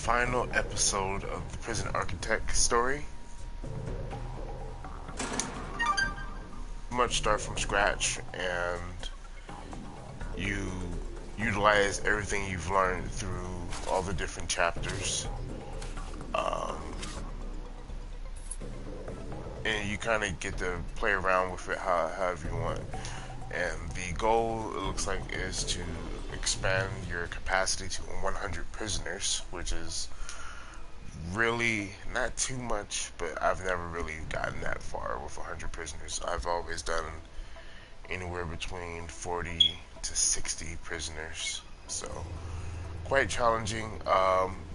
final episode of the Prison Architect story. Much start from scratch, and you utilize everything you've learned through all the different chapters, and you kind of get to play around with it however you want. And the goal, it looks like, is to expand your capacity to 100 prisoners, which is really not too much, but I've never really gotten that far with 100 prisoners. I've always done anywhere between 40 to 60 prisoners, so quite challenging.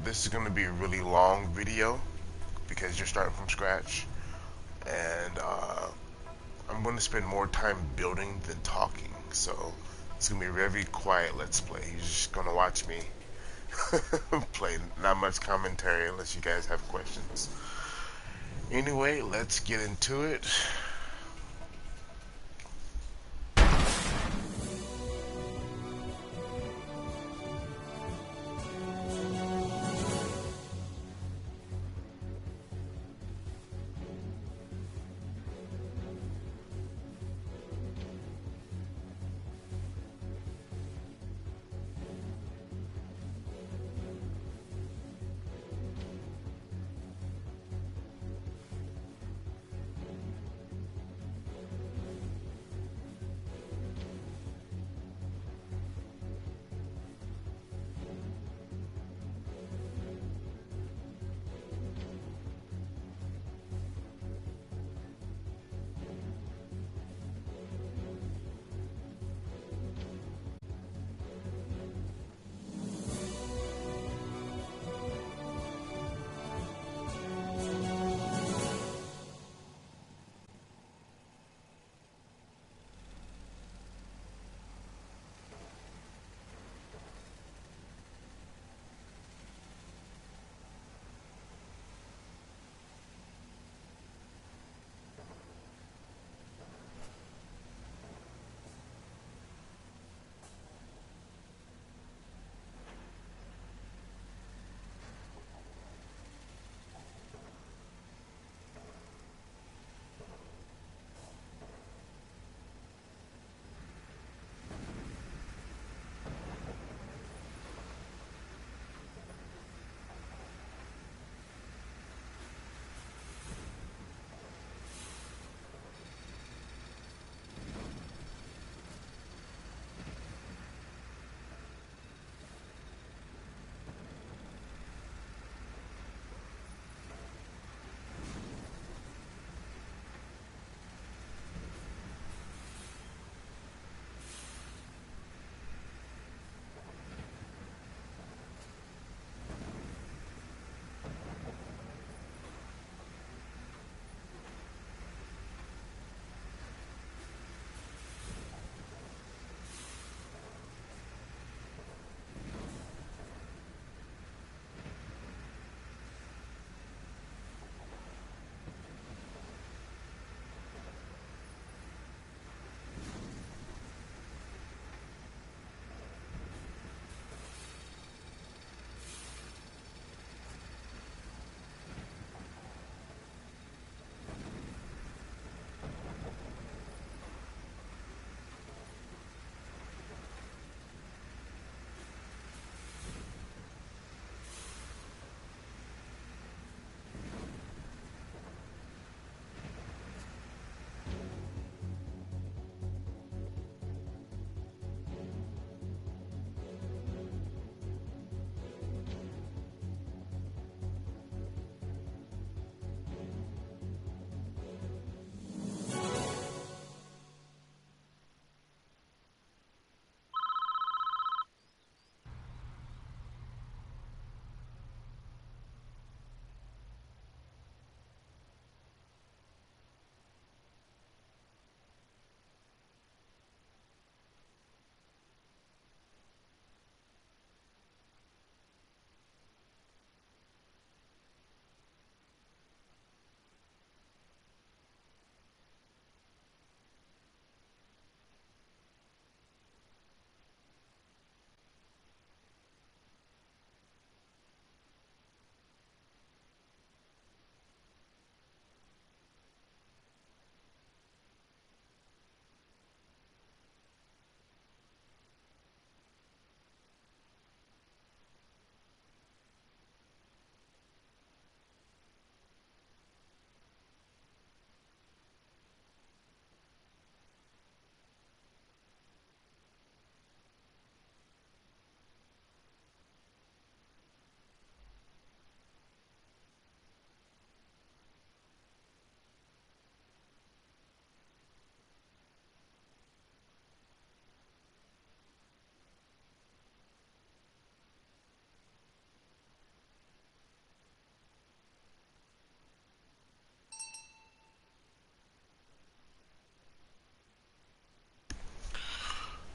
This is going to be a really long video because you're starting from scratch, and I'm going to spend more time building than talking, so it's going to be a very quiet let's play. You're just going to watch me play, not much commentary unless you guys have questions. Anyway, let's get into it.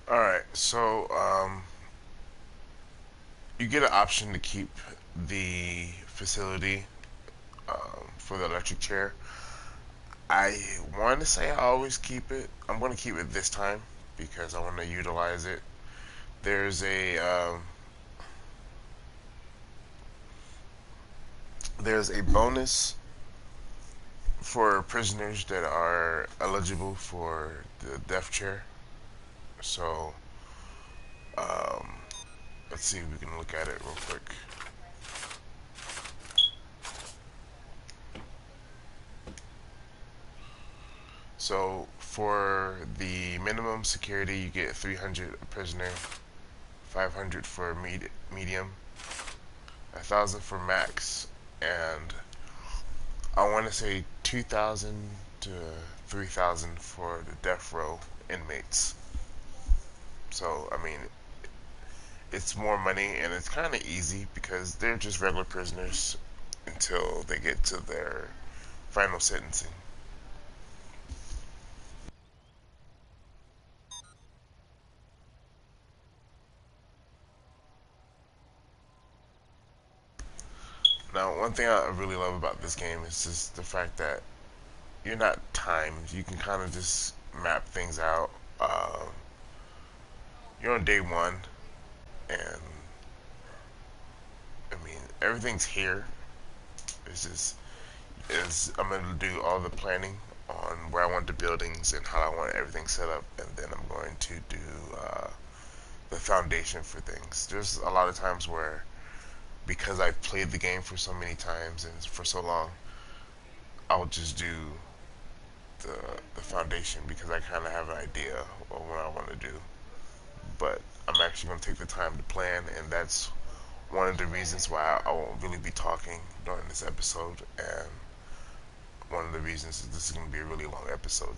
All right, so you get an option to keep the facility for the electric chair. I want to say I always keep it. I'm going to keep it this time because I want to utilize it. There's a bonus for prisoners that are eligible for the death chair. So um, let's see if we can look at it real quick. So for the minimum security, you get 300 a prisoner, 500 for medium, 1,000 for max, and I want to say 2,000 to 3,000 for the death row inmates. So I mean, it's more money and it's kind of easy because they're just regular prisoners until they get to their final sentencing. Now, one thing I really love about this game is just the fact that you're not timed. You can kind of just map things out. You're on day one, and I mean everything's here. It's just is I'm gonna do all the planning on where I want the buildings and how I want everything set up, and then I'm going to do the foundation for things. There's a lot of times where because I've played the game for so many times and for so long, I'll just do the the foundation because I kind of have an idea of what I want to do. But I'm actually going to take the time to plan, and that's one of the reasons why I won't really be talking during this episode. And one of the reasons is this is going to be a really long episode.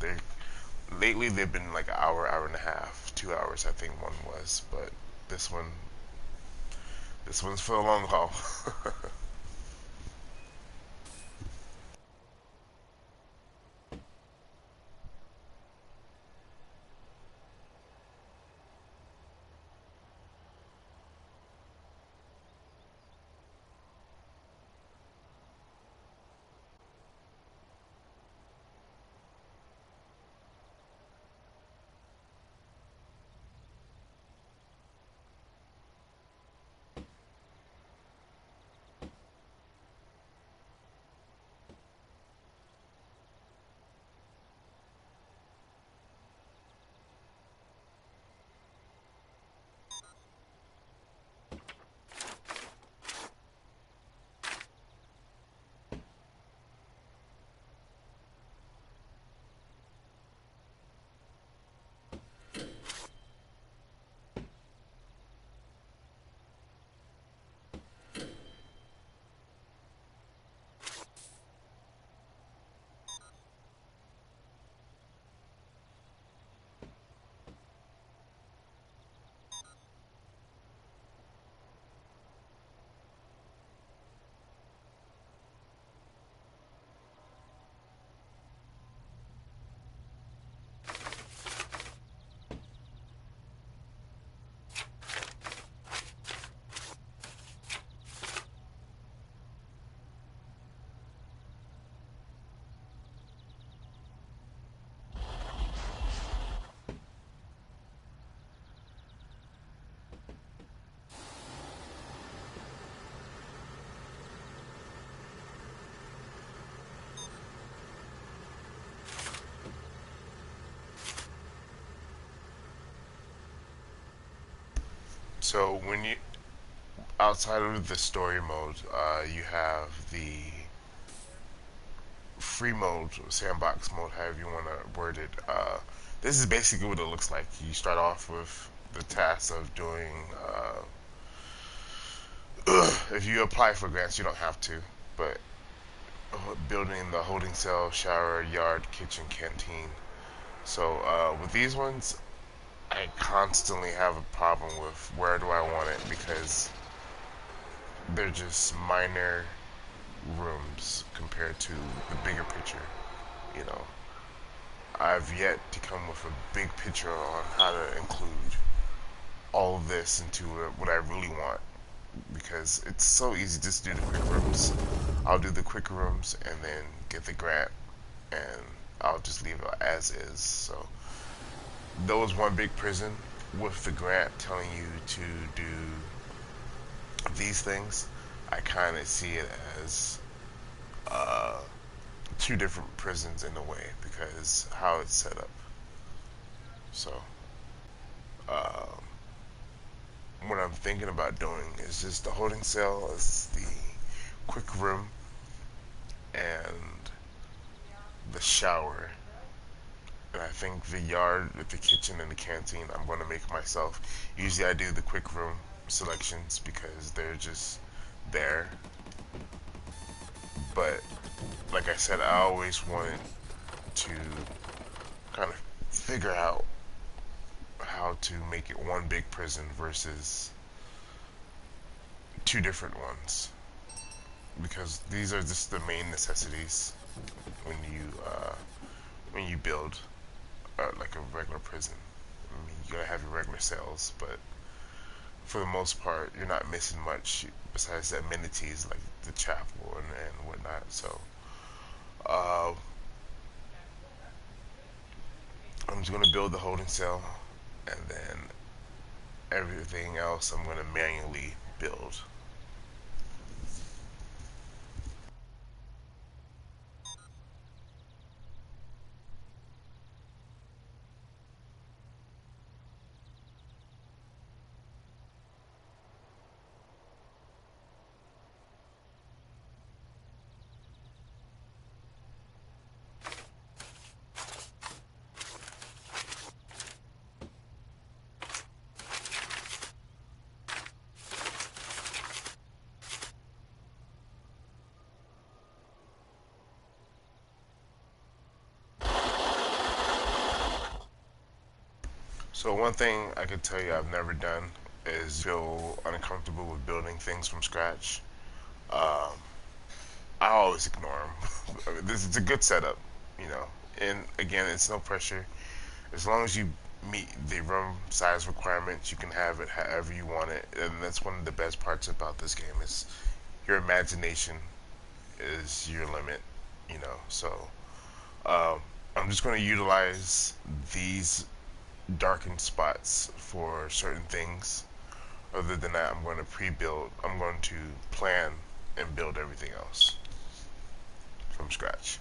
Lately they've been like an hour, hour and a half, 2 hours I think one was, but this one, this one's for the long haul. So when you outside of the story mode, you have the free mode, sandbox mode, however you want to word it. This is basically what it looks like. You start off with the task of doing. If you apply for grants, you don't have to, but building the holding cell, shower, yard, kitchen, canteen. So with these ones, I constantly have a problem with where do I want it because they're just minor rooms compared to the bigger picture. You know, I've yet to come with a big picture on how to include all of this into what I really want, because it's so easy just to do the quick rooms. I'll do the quick rooms and then get the grant, and I'll just leave it as is. So there was one big prison with the grant telling you to do these things. I kind of see it as two different prisons in a way because how it's set up. So what I'm thinking about doing is just the holding cell is the quick room and the shower. And I think the yard with the kitchen and the canteen I'm going to make myself. Usually I do the quick room selections because they're just there. But like I said, I always wanted to kind of figure out how to make it one big prison versus two different ones, because these are just the main necessities when you build like a regular prison. I mean, you gotta have your regular cells, but for the most part, you're not missing much besides the amenities like the chapel and whatnot. So uh, I'm just gonna build the holding cell, and then everything else I'm gonna manually build. So one thing I could tell you I've never done is feel uncomfortable with building things from scratch. Um, I always ignore them. I mean, this is a good setup, you know. And again, it's no pressure. As long as you meet the room size requirements, you can have it however you want it. And that's one of the best parts about this game is your imagination is your limit, you know. So I'm just going to utilize these darkened spots for certain things. Other than that, I'm going to pre-build. I'm going to plan and build everything else from scratch.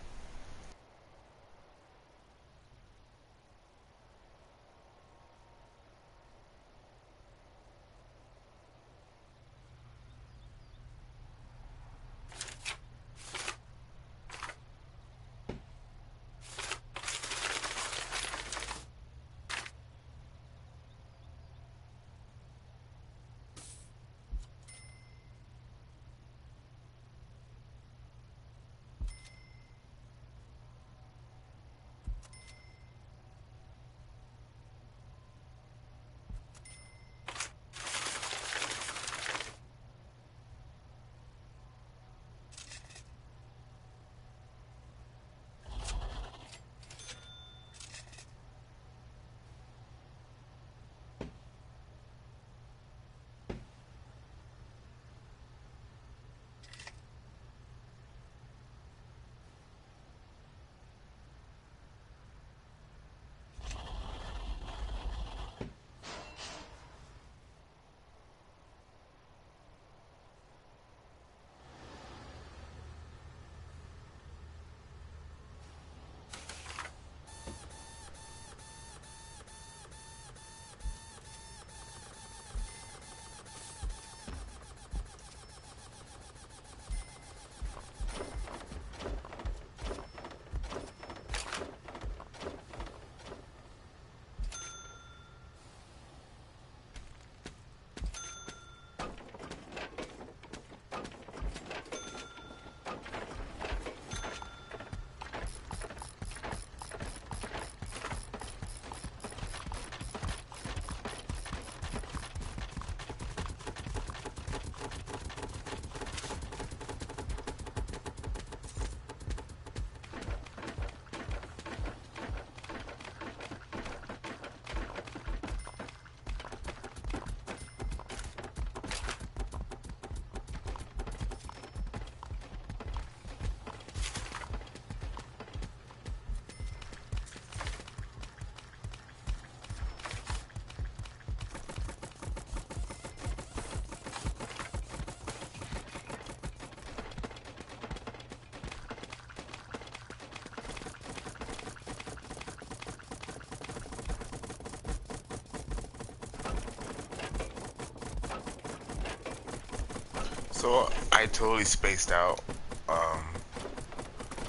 So I totally spaced out. Um,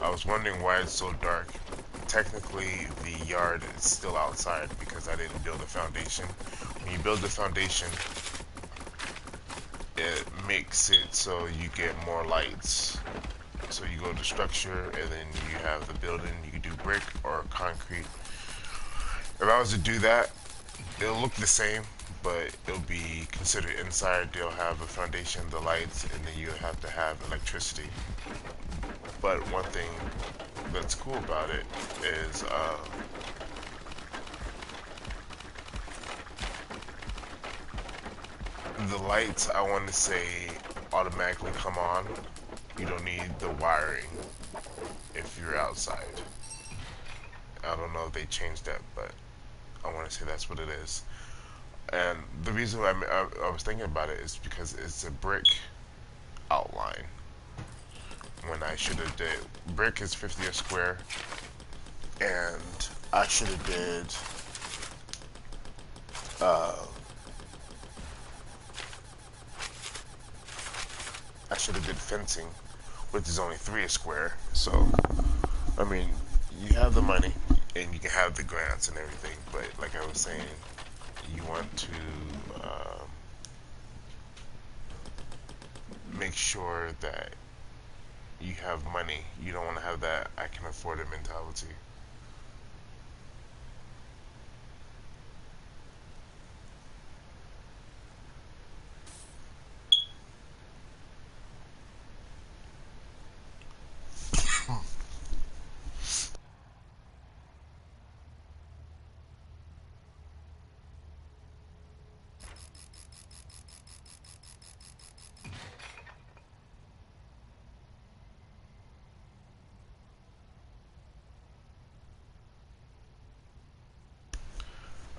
I was wondering why it's so dark. Technically, the yard is still outside because I didn't build a foundation. When you build the foundation, it makes it so you get more lights. So you go to structure, and then you have the building. You can do brick or concrete. If I was to do that, it'll look the same, but it'll be considered inside. They'll have a foundation, the lights, and then you have to have electricity. But one thing that's cool about it is the lights, I want to say, automatically come on. You don't need the wiring if you're outside. I don't know if they changed that, but I want to say that's what it is. And the reason I was thinking about it is because it's a brick outline. When I should have did brick is 50 a square, and I should have did uh, I should have did fencing, which is only 3 a square. So I mean, you have the money and you can have the grants and everything, but like I was saying, you want to make sure that you have money. You don't want to have that I can afford it mentality.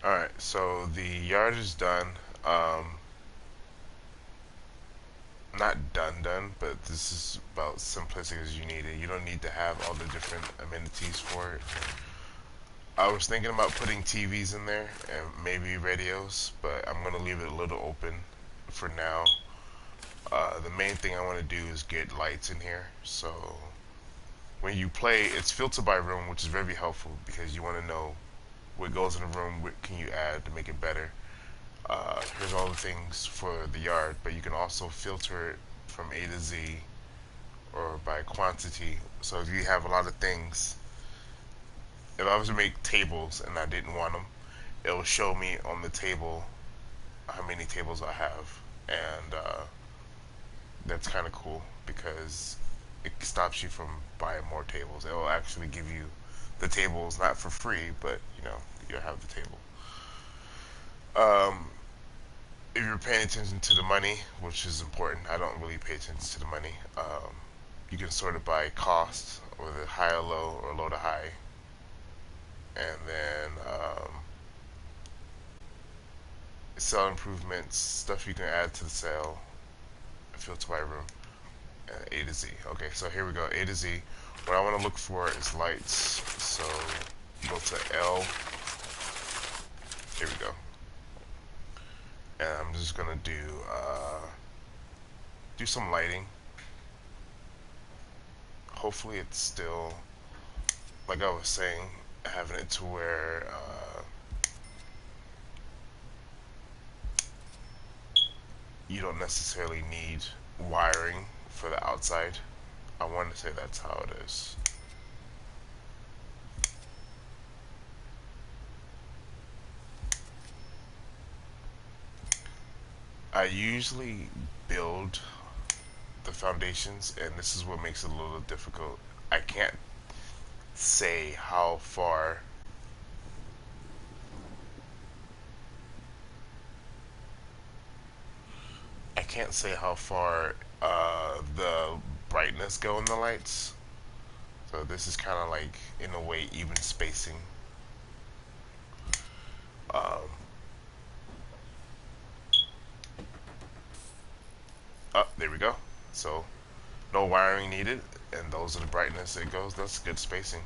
Alright, so the yard is done. Um, Not done, but this is about simplistic as you need it. You don't need to have all the different amenities for it. I was thinking about putting TVs in there and maybe radios, but I'm gonna leave it a little open for now. The main thing I want to do is get lights in here. So when you play, it's filtered by room, which is very helpful because you want to know what goes in the room, what can you add to make it better. Here's all the things for the yard, but you can also filter it from A to Z or by quantity. So if you have a lot of things, if I was to make tables and I didn't want them, it will show me on the table how many tables I have, and that's kind of cool because it stops you from buying more tables. It will actually give you the tables not for free, but you'll have the table. Um, if you're paying attention to the money, which is important, I don't really pay attention to the money. You can sort it by cost, whether high or low or low to high, and then sell improvements, stuff you can add to the sale, filter by room, A to Z. Okay, so here we go, A to Z. What I want to look for is lights. So go to L. Here we go. And I'm just gonna do some lighting. Hopefully it's still, like I was saying, having it to where you don't necessarily need wiring for the outside. I want to say that's how it is. I usually build the foundations, and this is what makes it a little difficult. I can't say how far I can't say how far the brightness go in the lights. So this is kind of like, in a way, even spacing. Um, there we go. So no wiring needed, and those are the brightness it goes. That's good spacing,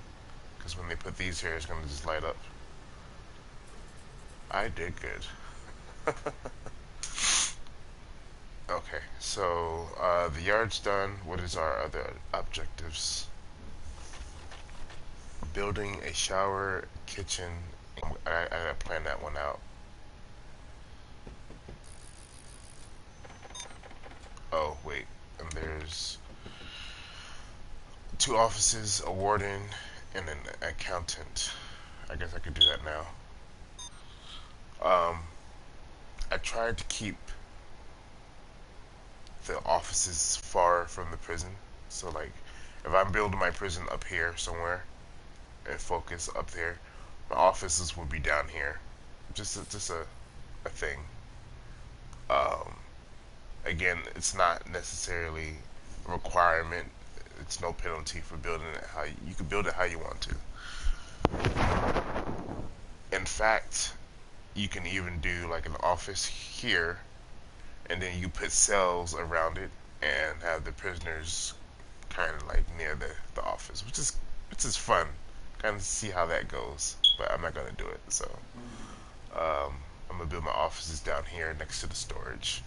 because when they put these here, it's gonna just light up. I did good. Okay, so the yard's done. What is our other objectives? Building a shower, kitchen. I gotta plan that one out. Oh, wait. And there's two offices, a warden, and an accountant. I guess I could do that now. Um, I tried to keep the offices far from the prison. So, like, if I'm building my prison up here somewhere and focus up there, my offices would be down here. Just a thing. Um, Again, it's not necessarily a requirement. It's no penalty for building it how you can build it how you want to. In fact, you can even do like an office here, and then you put cells around it and have the prisoners kind of like near the office, which is fun. Kind of see how that goes, but I'm not gonna do it. So I'm gonna build my offices down here next to the storage.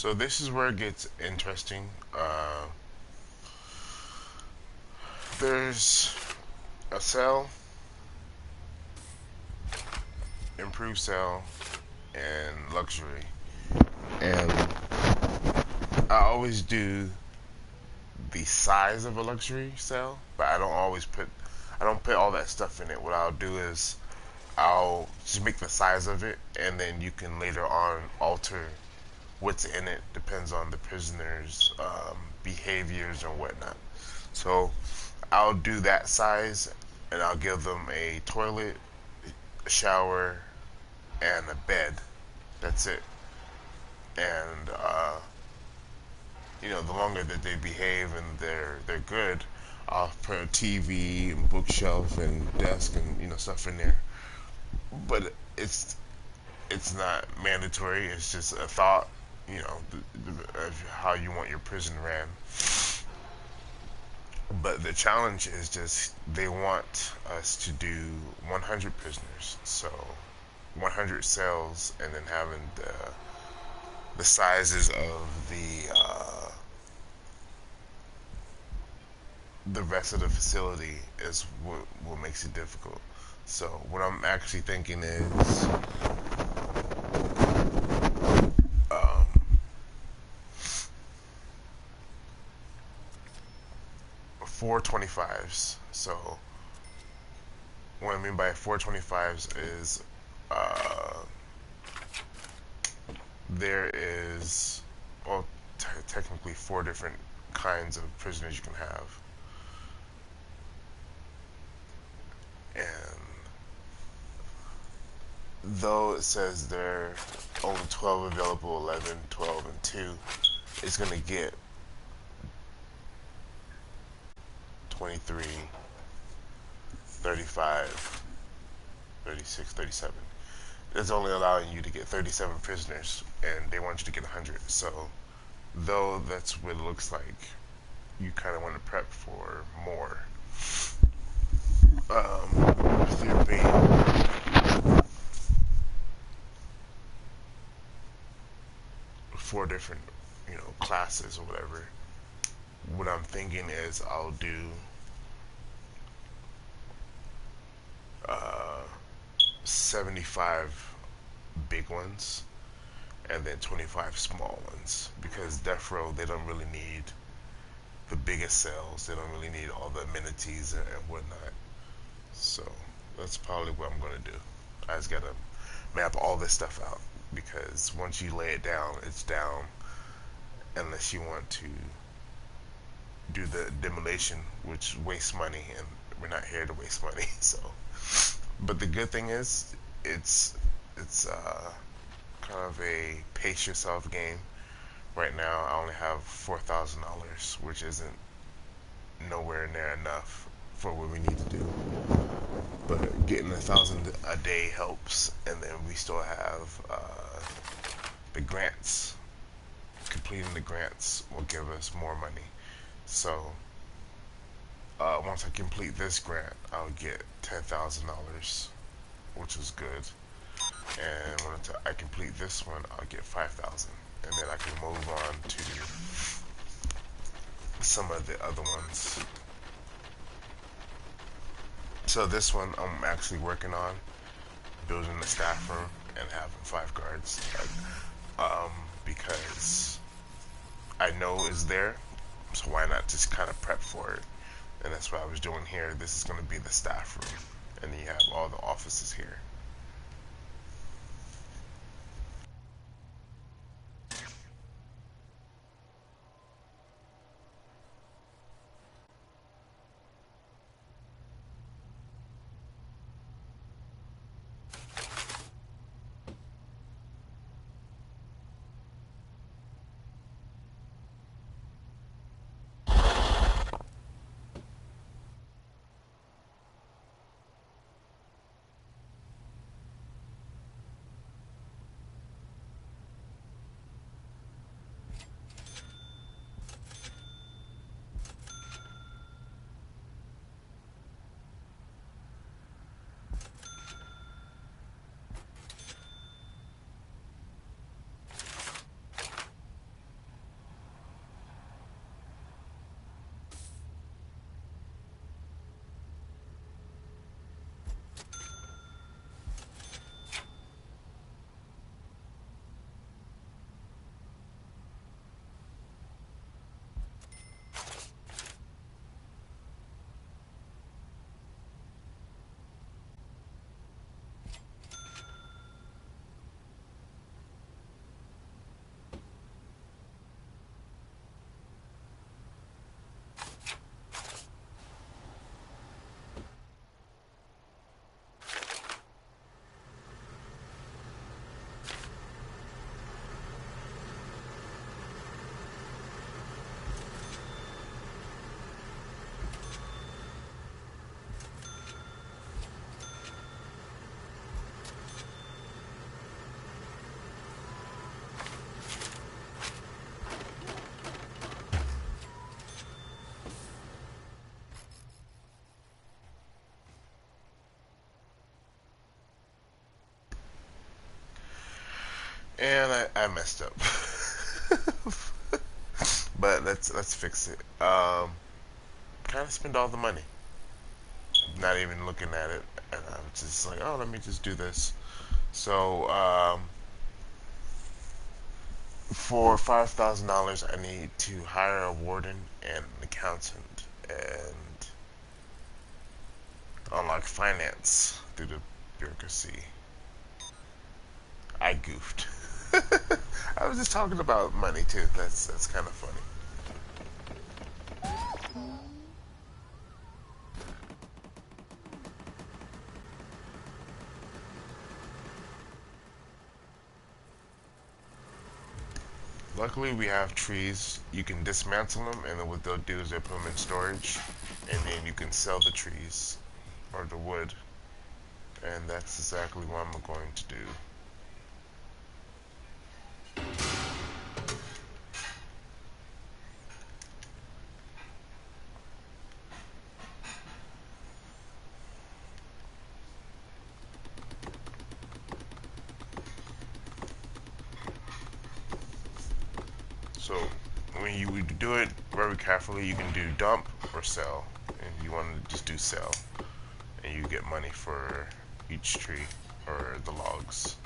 So this is where it gets interesting. There's a cell, improved cell, and luxury. And I always do the size of a luxury cell, but I don't put all that stuff in it. What I'll do is I'll just make the size of it, and then you can later on alter what's in it. Depends on the prisoner's behaviors and whatnot. So I'll do that size, and I'll give them a toilet, a shower, and a bed. That's it. And the longer that they behave and they're good, I'll put a TV and bookshelf and desk and stuff in there. But it's not mandatory. It's just a thought. Of how you want your prison ran. But the challenge is just they want us to do 100 prisoners, so 100 cells, and then having the sizes of the rest of the facility is what makes it difficult. So what I'm actually thinking is um, 425s. So what I mean by 425s is there is, well, technically four different kinds of prisoners you can have. And though it says there are only 12 available, 11, 12, and 2, it's going to get 23, 35, 36, 37. It's only allowing you to get 37 prisoners, and they want you to get 100. So, though that's what it looks like, you kind of want to prep for more. With there being four different, classes or whatever, what I'm thinking is I'll do uh, 75 big ones and then 25 small ones, because death row, they don't really need the biggest cells. They don't really need all the amenities and whatnot. So that's probably what I'm going to do. I just got to map all this stuff out, because once you lay it down, it's down, unless you want to do the demolition, which wastes money, and we're not here to waste money. So, but the good thing is, it's kind of a pace yourself game. Right now, I only have $4,000, which isn't nowhere near enough for what we need to do. But getting 1,000 a day helps, and then we still have the grants. Completing the grants will give us more money. So once I complete this grant, I'll get $10,000, which is good. And when I complete this one, I'll get 5,000, and then I can move on to some of the other ones. So this one I'm actually working on building a staff room and having 5 guards, because I know it's there, so why not just kind of prep for it? And that's what I was doing here. This is going to be the staff room, and then you have all the offices here. And I messed up. But let's fix it. Kind of spend all the money, not even looking at it, and I'm just like, oh, let me just do this. So for $5,000, I need to hire a warden and an accountant and unlock finance through the bureaucracy. I goofed. I was just talking about money too. That's kind of funny. Luckily, we have trees. You can dismantle them, and then what they'll do is they'll put them in storage, and then you can sell the trees or the wood, and that's exactly what I'm going to do. So when you do it very carefully, you can do dump or sell, and you want to just do sell, and you get money for each tree or the logs.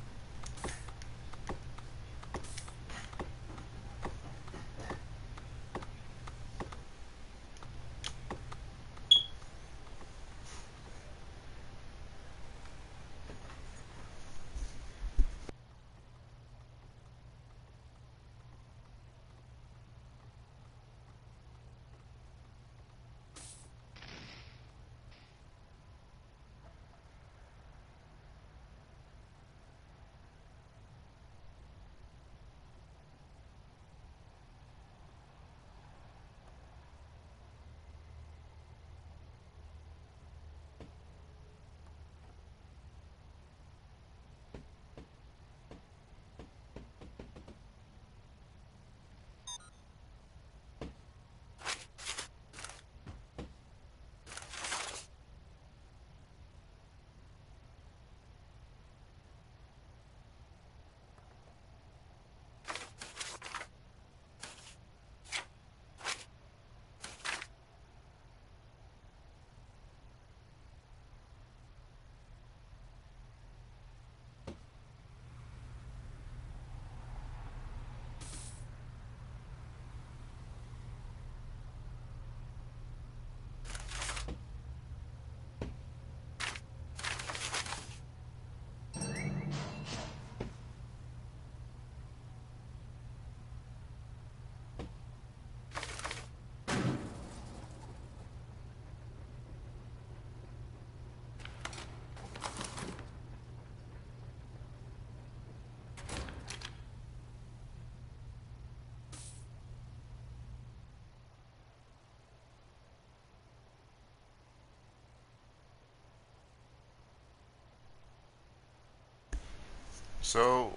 So,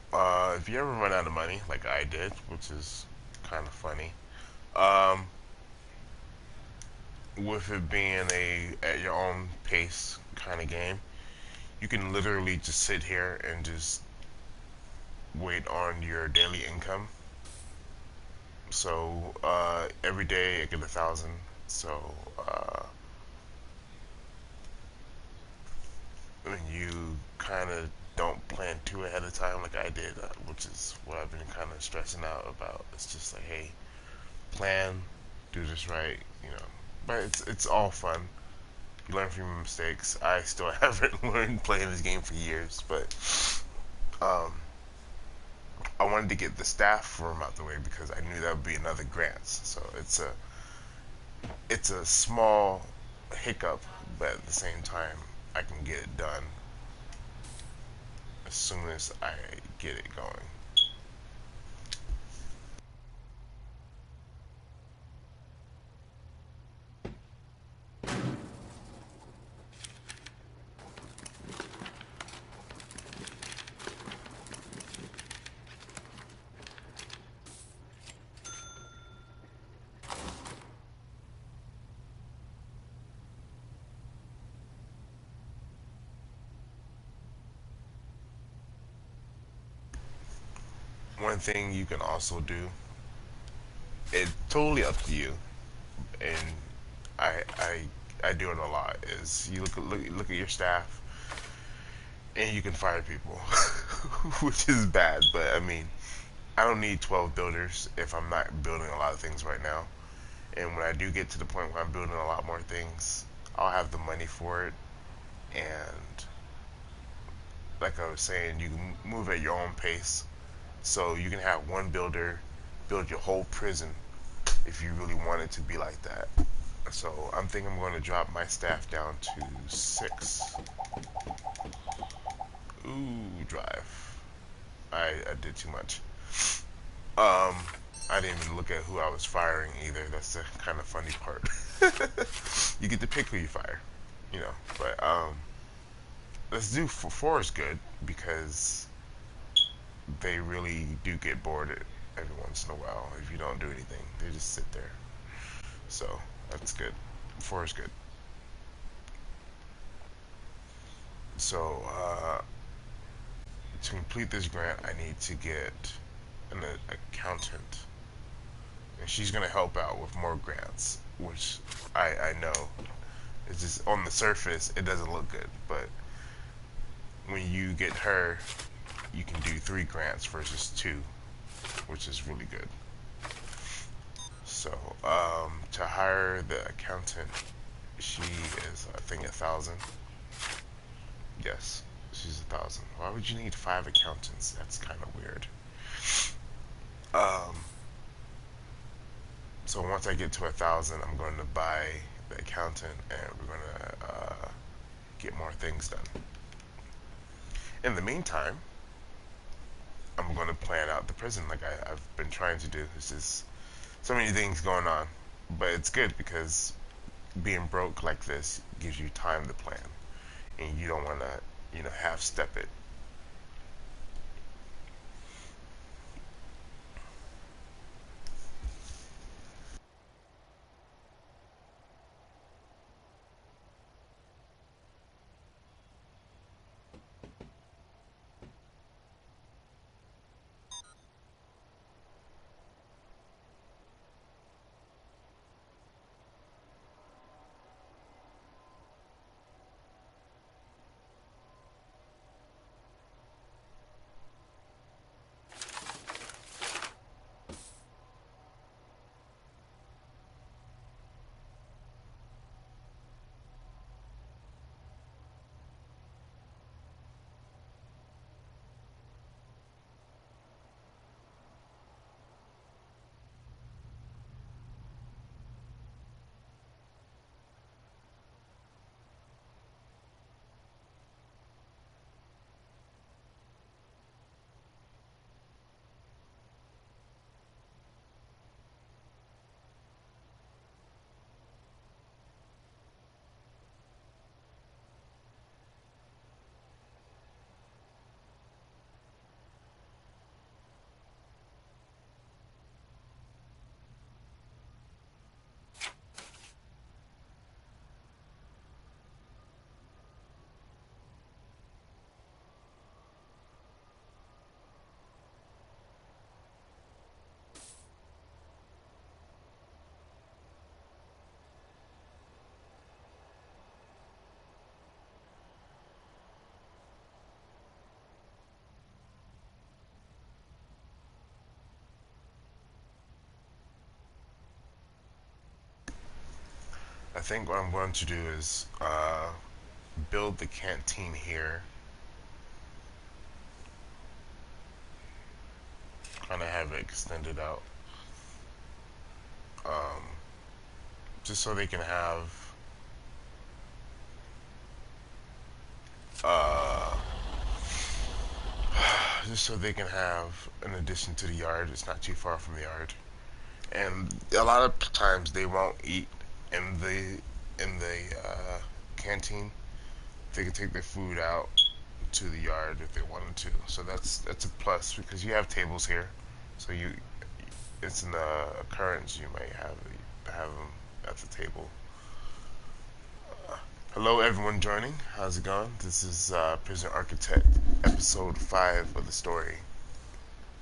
if you ever run out of money, like I did, which is kind of funny, um, with it being a at your own pace kind of game, you can literally just sit here and just wait on your daily income. So, every day I get 1,000. So, when you kind of don't plan too ahead of time like I did, which is what I've been kind of stressing out about. It's just like, hey, plan, do this right, you know. But it's all fun. You learn from your mistakes. I still haven't learned playing this game for years, but um, I wanted to get the staff room out the way because I knew that would be another grant. So it's a small hiccup, but at the same time, I can get it done as soon as I get it going. One thing you can also do, it's totally up to you, and I I I do it a lot. Is you look at your staff, and you can fire people, which is bad. But I mean, I don't need 12 builders if I'm not building a lot of things right now. And when I do get to the point where I'm building a lot more things, I'll have the money for it. And like I was saying, you can move at your own pace. So you can have one builder build your whole prison if you really want it to be like that. So I'm thinking I'm going to drop my staff down to 6. Ooh, drive. I did too much. Um, I didn't even look at who I was firing either. That's the kind of funny part. You get to pick who you fire, you know. But let's do 4 is good because they really do get bored every once in a while if you don't do anything. They just sit there. So that's good. 4 is good. So to complete this grant, I need to get an accountant, and she's gonna help out with more grants, which I know. It's just on the surface it doesn't look good, but when you get her, you can do 3 grants versus 2, which is really good. So to hire the accountant, she is I think 1,000. Yes, she's 1,000. Why would you need 5 accountants? That's kind of weird. Um, so once I get to 1,000, I'm going to buy the accountant, and we're going to get more things done. In the meantime, I'm going to plan out the prison like I've been trying to do. There's just so many things going on, but it's good because being broke like this gives you time to plan, and you don't want to, half step it. I think what I'm going to do is build the canteen here, kind of have it extended out, um, just so they can have uh, just so they can have an addition to the yard. It's not too far from the yard, and a lot of times they won't eat in the canteen. They can take their food out to the yard if they wanted to. So that's a plus because you have tables here, so it's an occurrence you may have them at the table. Hello, everyone joining. How's it going? This is Prison Architect, episode 5 of the story.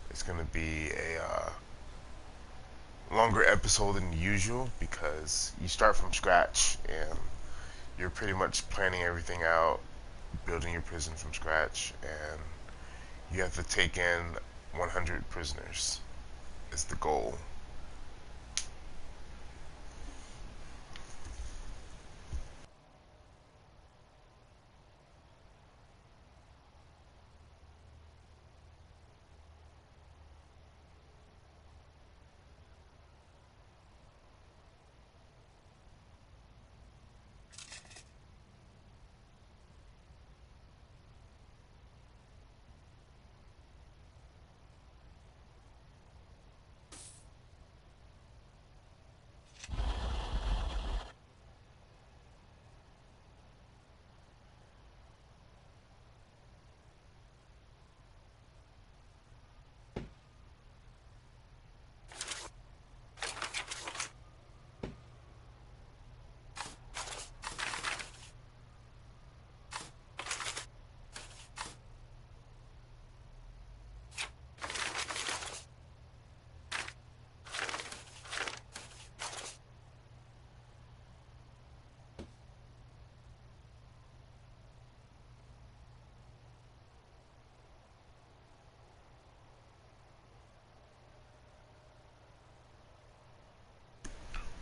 It's gonna be a longer episode than usual because you start from scratch and you're pretty much planning everything out, building your prison from scratch, and you have to take in 100 prisoners is the goal.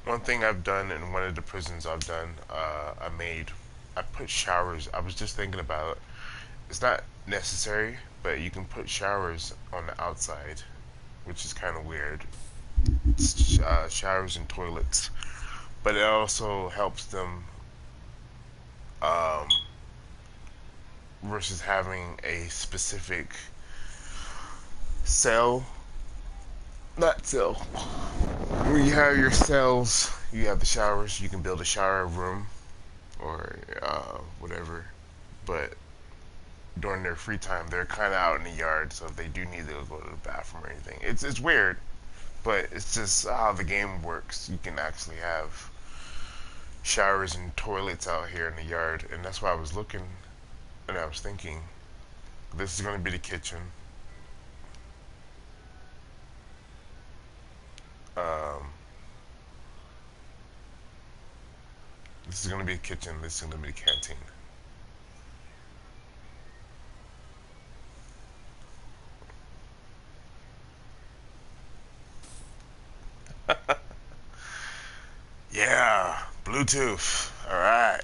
One thing I've done in one of the prisons I've done, I put showers. I was just thinking about, it's not necessary, but you can put showers on the outside, which is kind of weird. It's, showers and toilets, but it also helps them um, versus having a specific cell, not cell. When you have your cells, you have the showers. You can build a shower room or whatever, but during their free time, they're kind of out in the yard, so they do need to go to the bathroom or anything. It's weird, but it's just how the game works. You can actually have showers and toilets out here in the yard, and that's why I was looking and I was thinking, this is going to be the kitchen. Um, this is going to be a kitchen. This is going to be the canteen. Yeah, Bluetooth. All right.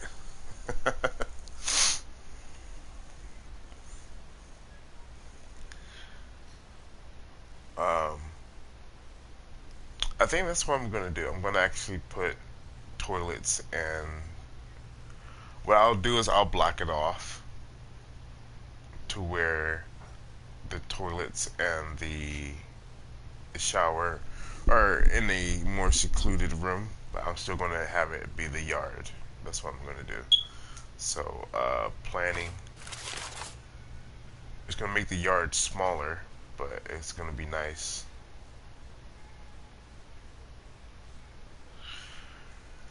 um, I think that's what I'm gonna do. I'm gonna actually put toilets, and what I'll do is I'll block it off to where the toilets and the shower are in a more secluded room, but I'm still gonna have it be the yard. That's what I'm gonna do. So, planning. It's gonna make the yard smaller, but it's gonna be nice.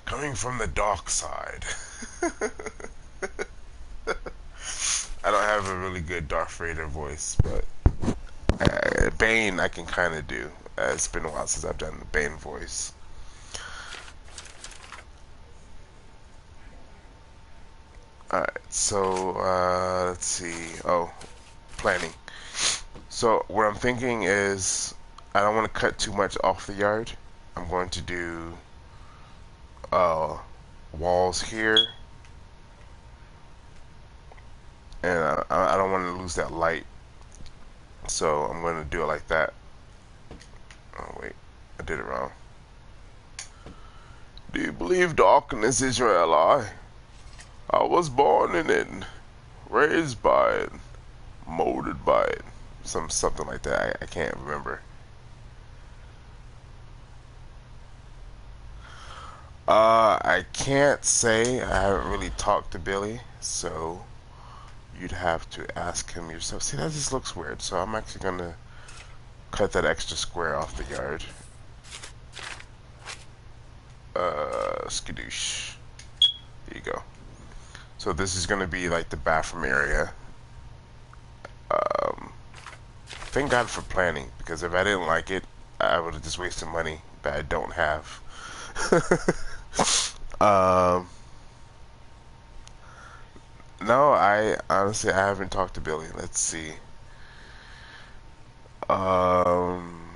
Coming from the dark side. I don't have a really good Darth Vader voice, but Bane I can kind of do. It's been a while since I've done the Bane voice. Alright, so let's see. Oh, planning. So what I'm thinking is I don't want to cut too much off the yard. I'm going to do uh, walls here, and I don't want to lose that light, so I'm going to do it like that. Oh wait, I did it wrong. Do you believe darkness is your ally? I was born in it, raised by it, molded by it. Something like that. I can't remember. I can't say. I haven't really talked to Billy, so you'd have to ask him yourself. See, that just looks weird, so I'm actually gonna cut that extra square off the yard. Skadoosh. There you go. So this is gonna be like the bathroom area. Um, Thank God for planning, because if I didn't like it, I would have just wasted money that I don't have. um, no, I honestly I haven't talked to Billy. Let's see. Um,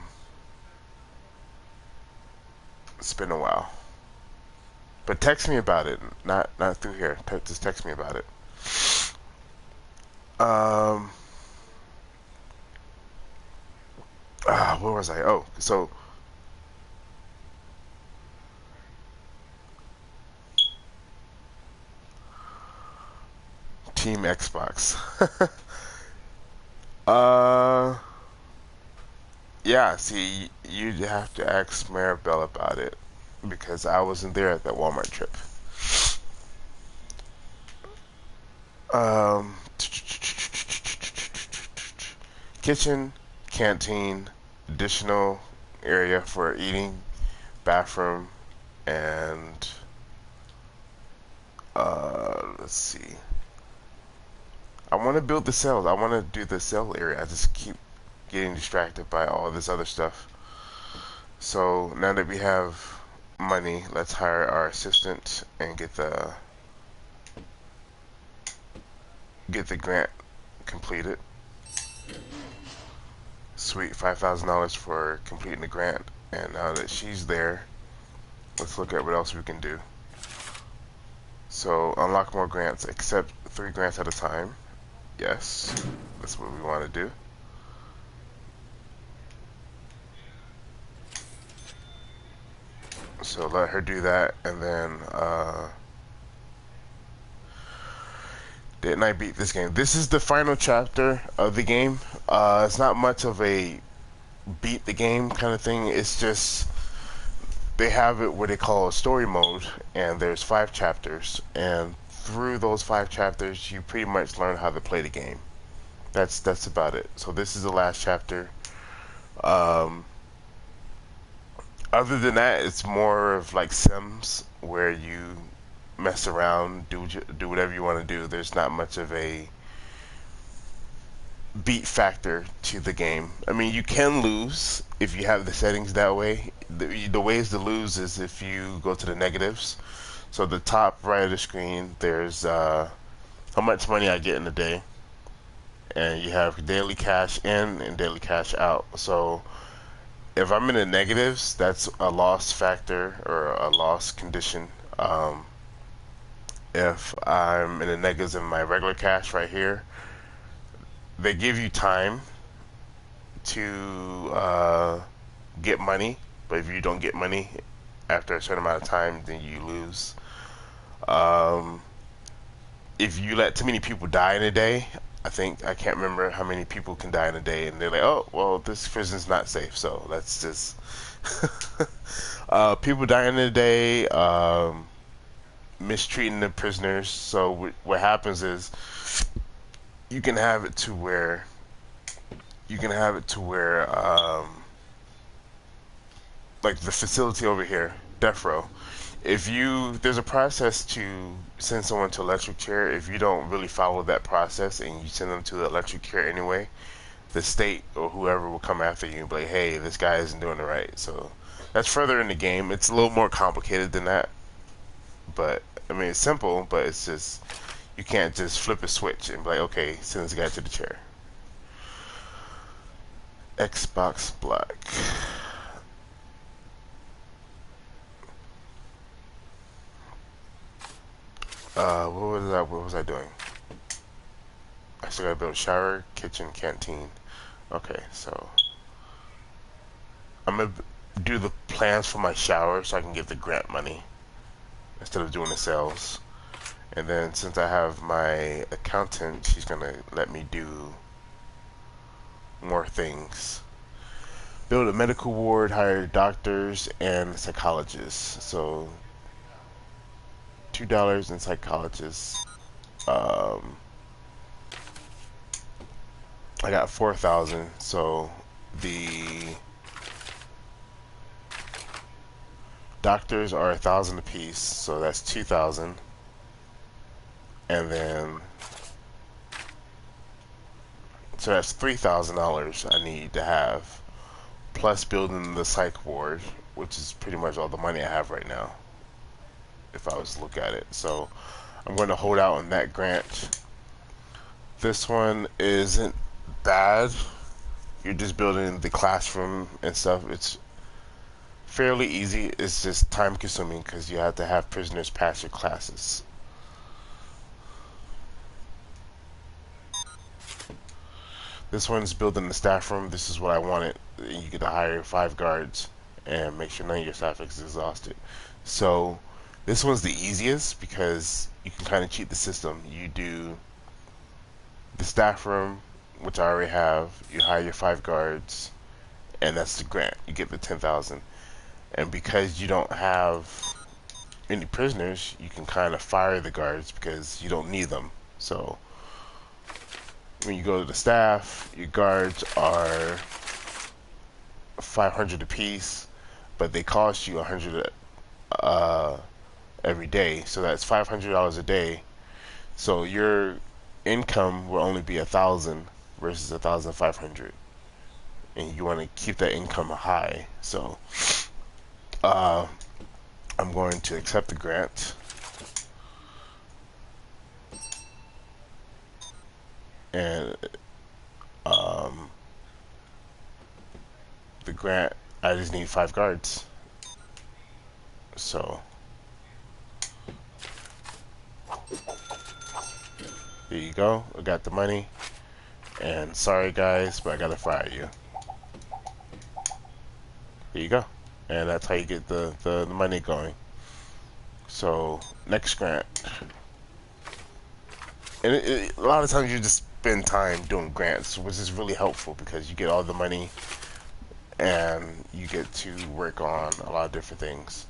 it's been a while, but text me about it. Not through here. Just text me about it. Um, where was I? Oh, so Team Xbox. uh, yeah. See, you'd have to ask Maribel about it because I wasn't there at that Walmart trip. Um, kitchen, canteen, additional area for eating, bathroom, and let's see. I want to build the cells. I want to do the cell area. I just keep getting distracted by all this other stuff. So now that we have money, let's hire our assistant and get the grant completed. Sweet, $5,000 for completing the grant. And now that she's there, let's look at what else we can do. So unlock more grants, accept 3 grants at a time. Yes, that's what we want to do. So let her do that, and then didn't I beat this game? This is the final chapter of the game. It's not much of a beat the game kind of thing. It's just they have it what they call a story mode, and there's 5 chapters, and through those 5 chapters, you pretty much learn how to play the game. That's about it. So this is the last chapter. Um, Other than that, it's more of like Sims, where you mess around, do whatever you want to do. There's not much of a beat factor to the game. I mean, you can lose if you have the settings that way. The ways to lose is if you go to the negatives. So the top right of the screen, there's how much money I get in a day, and you have daily cash in and daily cash out. So if I'm in the negatives, that's a loss factor or a loss condition. If I'm in the negatives in my regular cash right here, they give you time to get money, but if you don't get money after a certain amount of time, then you lose. Um, if you let too many people die in a day, I can't remember how many people can die in a day, and they're like, oh, well, this prison's not safe, so let's just people dying in a day, mistreating the prisoners. So what happens is you can have it to where you can have it to where like the facility over here, death row. If you there's a process to send someone to electric chair. If you don't really follow that process and you send them to the electric chair anyway, the state or whoever will come after you and be like, hey, this guy isn't doing it right. So that's further in the game. It's a little more complicated than that, but I mean it's simple, but it's just you can't just flip a switch and be like, okay, send this guy to the chair. Xbox Black. What was I doing? I still gotta build shower, kitchen, canteen. Okay, so I'm gonna do the plans for my shower so I can get the grant money instead of doing the sales. And then since I have my accountant, she's gonna let me do more things. Build a medical ward, hire doctors and psychologists. So $2 in psychologists. Um, I got 4,000. So the doctors are 1,000 apiece. So that's 2,000. And then So that's $3,000 I need to have, plus building the psych ward, which is pretty much all the money I have right now, if I was to look at it. So I'm going to hold out on that grant. This one isn't bad. You're just building the classroom and stuff. It's fairly easy. It's just time consuming because you have to have prisoners pass your classes. This one's building the staff room. This is what I wanted. You get to hire 5 guards and make sure none of your staff is exhausted. So this one's the easiest because you can kind of cheat the system. You do the staff room, which I already have. You hire your 5 guards, and that's the grant. You get the 10,000. And because you don't have any prisoners, you can kind of fire the guards because you don't need them. So when you go to the staff, your guards are 500 apiece, but they cost you 100 every day. So that's $500 a day. So your income will only be 1,000 versus 1,500, and you want to keep that income high. So I'm going to accept the grant, and the grant, I just need 5 guards. So there you go. I got the money, and sorry guys, but I gotta fire you. There you go. And that's how you get the money going. So next grant, and a lot of times you just spend time doing grants, which is really helpful because you get all the money and you get to work on a lot of different things.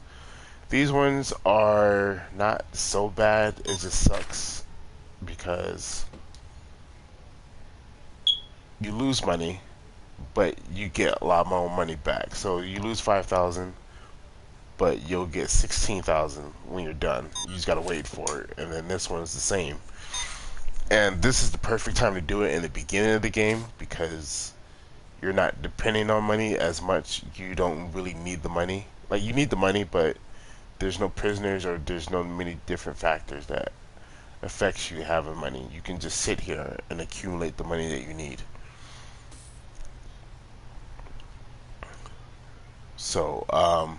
These ones are not so bad. It just sucks because you lose money, but you get a lot more money back. So you lose 5,000, but you'll get 16,000 when you're done. You just gotta wait for it. And then this one is the same. And this is the perfect time to do it in the beginning of the game because you're not depending on money as much. You don't really need the money. Like, you need the money, but there's no prisoners or there's no many different factors that affects you having money. You can just sit here and accumulate the money that you need. So I'm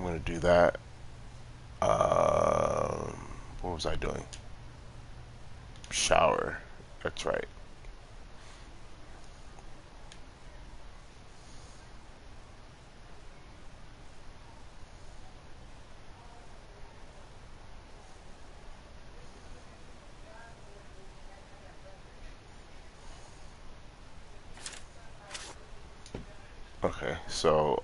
gonna do that. What was I doing? Shower. That's right. Okay, so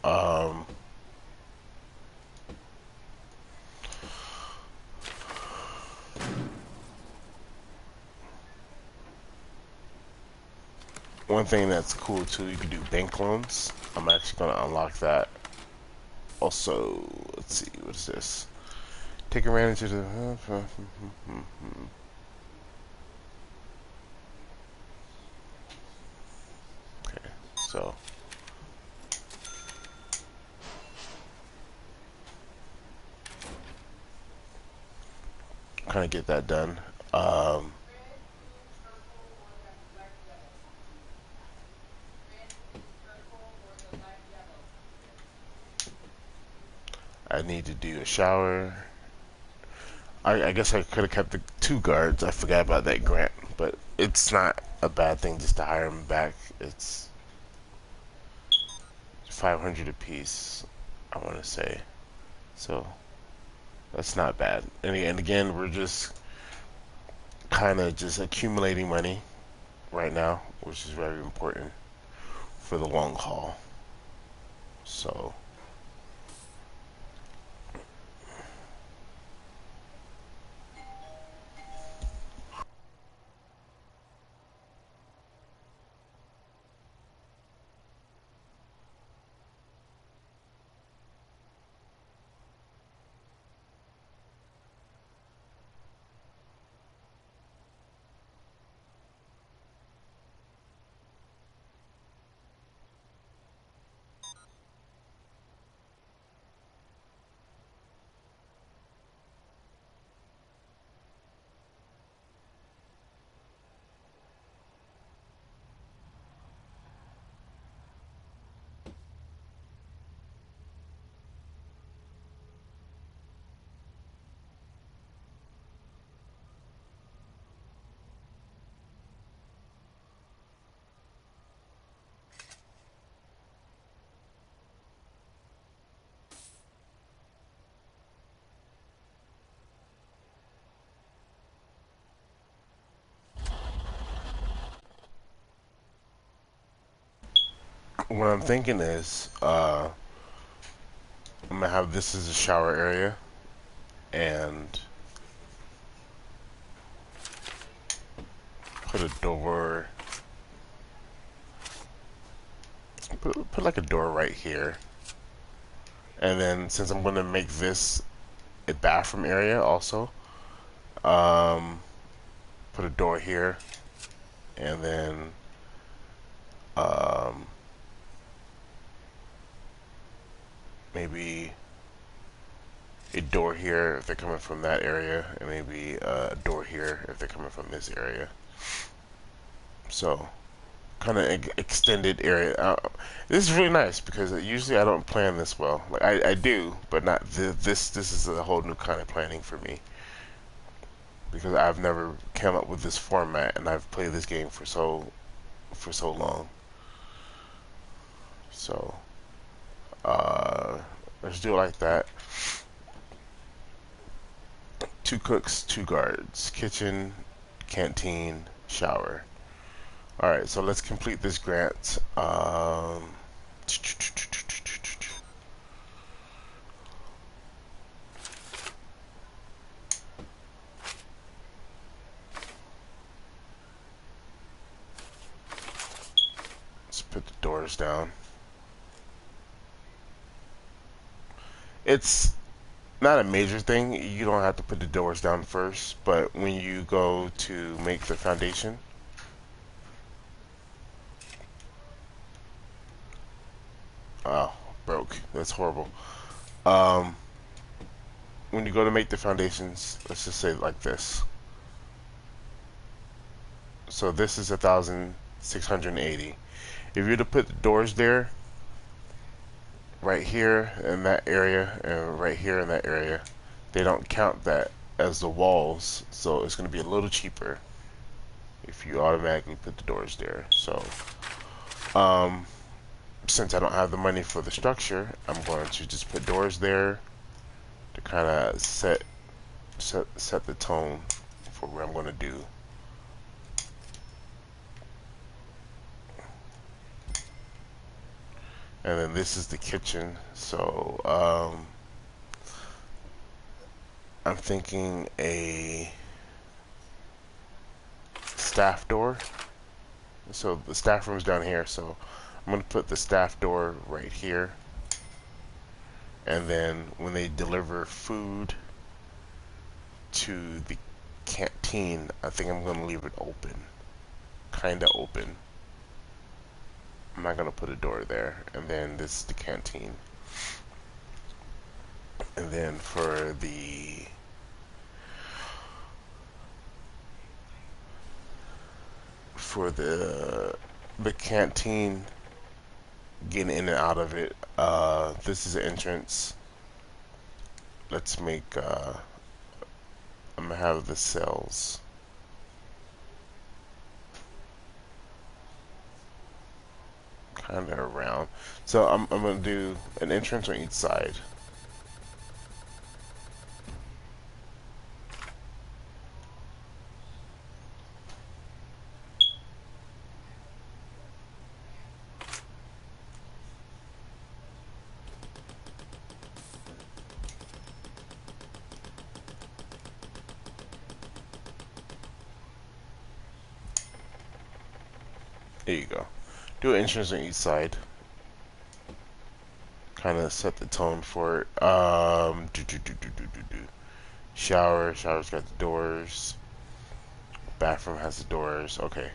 one thing that's cool too, you can do bank loans. I'm actually gonna unlock that. Also, let's see, what is this? Take advantage of the. Okay, so kind of get that done. I need to do a shower. I guess I could have kept the 2 guards. I forgot about that grant, but it's not a bad thing just to hire them back. It's 500 apiece, I want to say. So that's not bad. And again, we're just kind of just accumulating money right now, which is very important for the long haul. So what I'm thinking is, I'm gonna have this as a shower area, and put a door, put like a door right here, and then since I'm gonna make this a bathroom area also, um, put a door here, and then um, maybe a door here if they're coming from that area, and maybe a door here if they're coming from this area. So kind of extended area. This is really nice because usually I don't plan this well. Like I do, but not this. This is a whole new kind of planning for me because I've never come up with this format, and I've played this game for so long. So let's do it like that. 2 cooks, 2 guards, kitchen, canteen, shower. All right, so let's complete this grant. Let's put the doors down. It's not a major thing. You don't have to put the doors down first, but when you go to make the foundation, oh, broke. That's horrible. Um, when you go to make the foundations, let's just say it like this. So this is 1,680. If you were to put the doors there, right here in that area, and right here in that area, they don't count that as the walls, so it's going to be a little cheaper if you automatically put the doors there. So, since I don't have the money for the structure, I'm going to just put doors there to kind of set the tone for what I'm going to do. And then this is the kitchen. So I'm thinking a staff door. So the staff room's down here, so I'm going to put the staff door right here. And then when they deliver food to the canteen, I think I'm going to leave it open. Kind of open. I'm not going to put a door there. And then this is the canteen. And then for the canteen, getting in and out of it, this is the entrance. Let's make I'm gonna have the cells kind of around, so I'm gonna do an entrance on each side. There you go. Do an entrance on each side. Kind of set the tone for it. Shower. Shower's got the doors. Bathroom has the doors. Okay.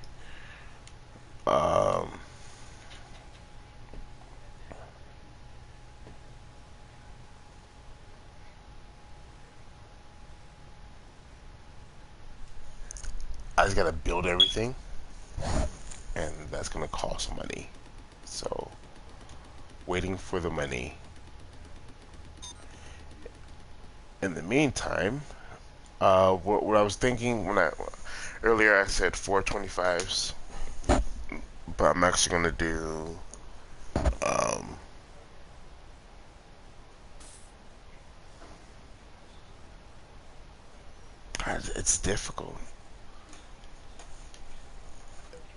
I just gotta build everything, and that's gonna cost money. So, waiting for the money. In the meantime, what I was thinking when earlier I said 425s, but I'm actually gonna do it's difficult,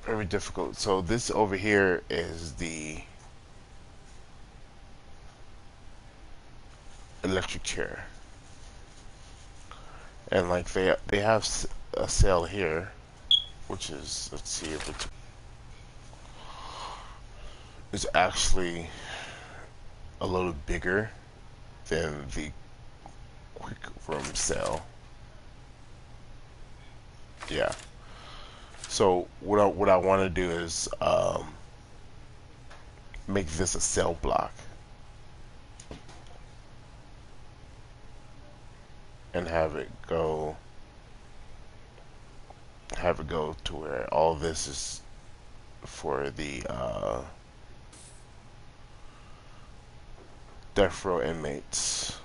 very difficult. So this over here is the electric chair, and like they have a sale here, which is, let's see if it's actually a little bigger than the quick room sale. Yeah. So what I want to do is make this a cell block and have it go to where all this is for the death row inmates.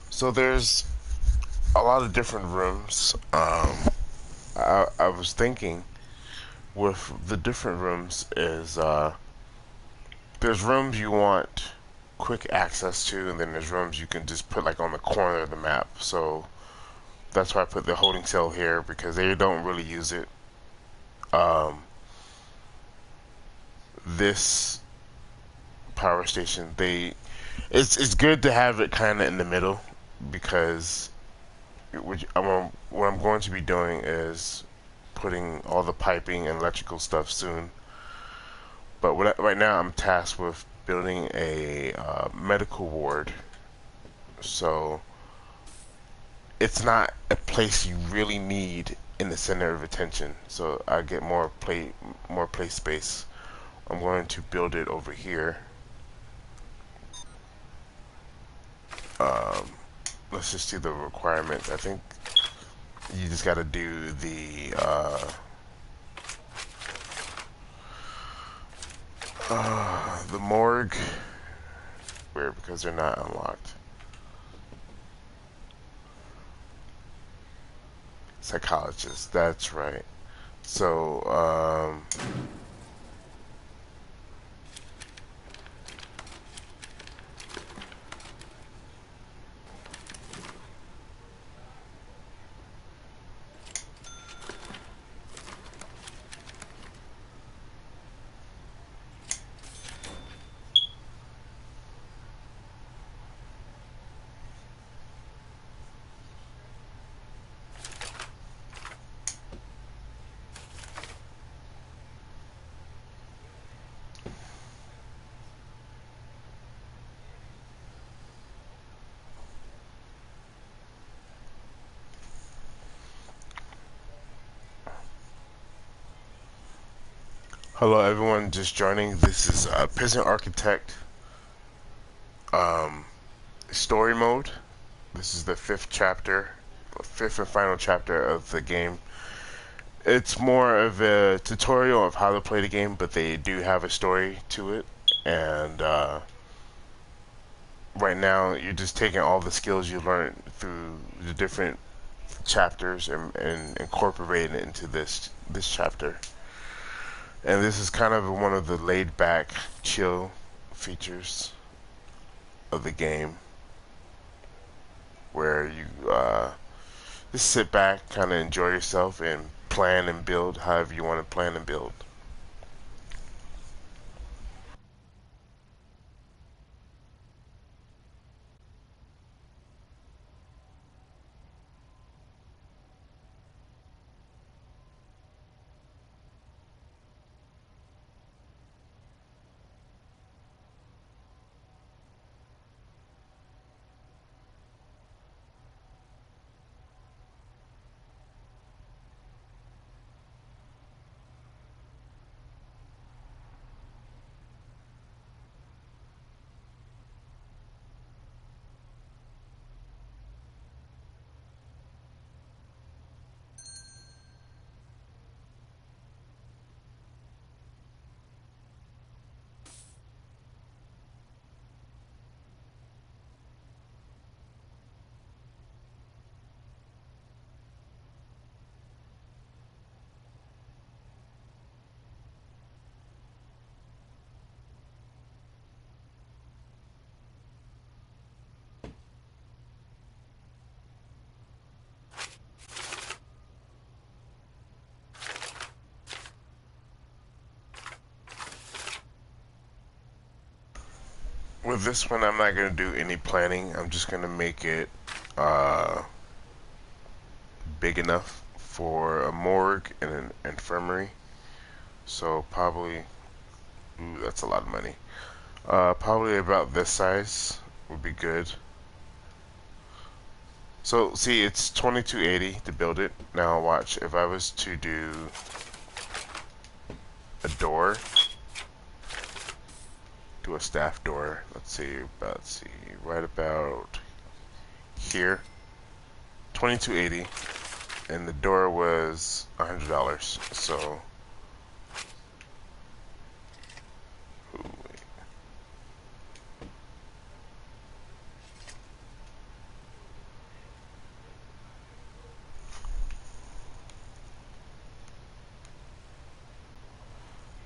So there's a lot of different rooms. I was thinking with the different rooms is there's rooms you want quick access to, and then there's rooms you can just put like on the corner of the map. So that's why I put the holding cell here because they don't really use it. Um, this power station, it's good to have it kind of in the middle because what I'm going to be doing is putting all the piping and electrical stuff soon. But right now I'm tasked with building a medical ward, so it's not a place you really need in the center of attention. So I get more play space. I'm going to build it over here. Um, let's just see the requirements. I think you just got to do the morgue. Weird because they're not unlocked. Psychologist, that's right. So, hello everyone just joining. This is Prison Architect um, story mode. This is the fifth and final chapter of the game. It's more of a tutorial of how to play the game, but they do have a story to it. And right now, you're just taking all the skills you learned through the different chapters and incorporating it into this chapter. And this is kind of one of the laid back, chill features of the game, where you just sit back, kind of enjoy yourself, and plan and build however you want to plan and build. With this one, I'm not going to do any planning. I'm just going to make it uh, big enough for a morgue and an infirmary. So probably, ooh, that's a lot of money. Probably about this size would be good. So see, it's 2280 to build it. Now watch, if I was to do a door, do a staff door. Let's see, right about here, 2280, and the door was $100. So, ooh,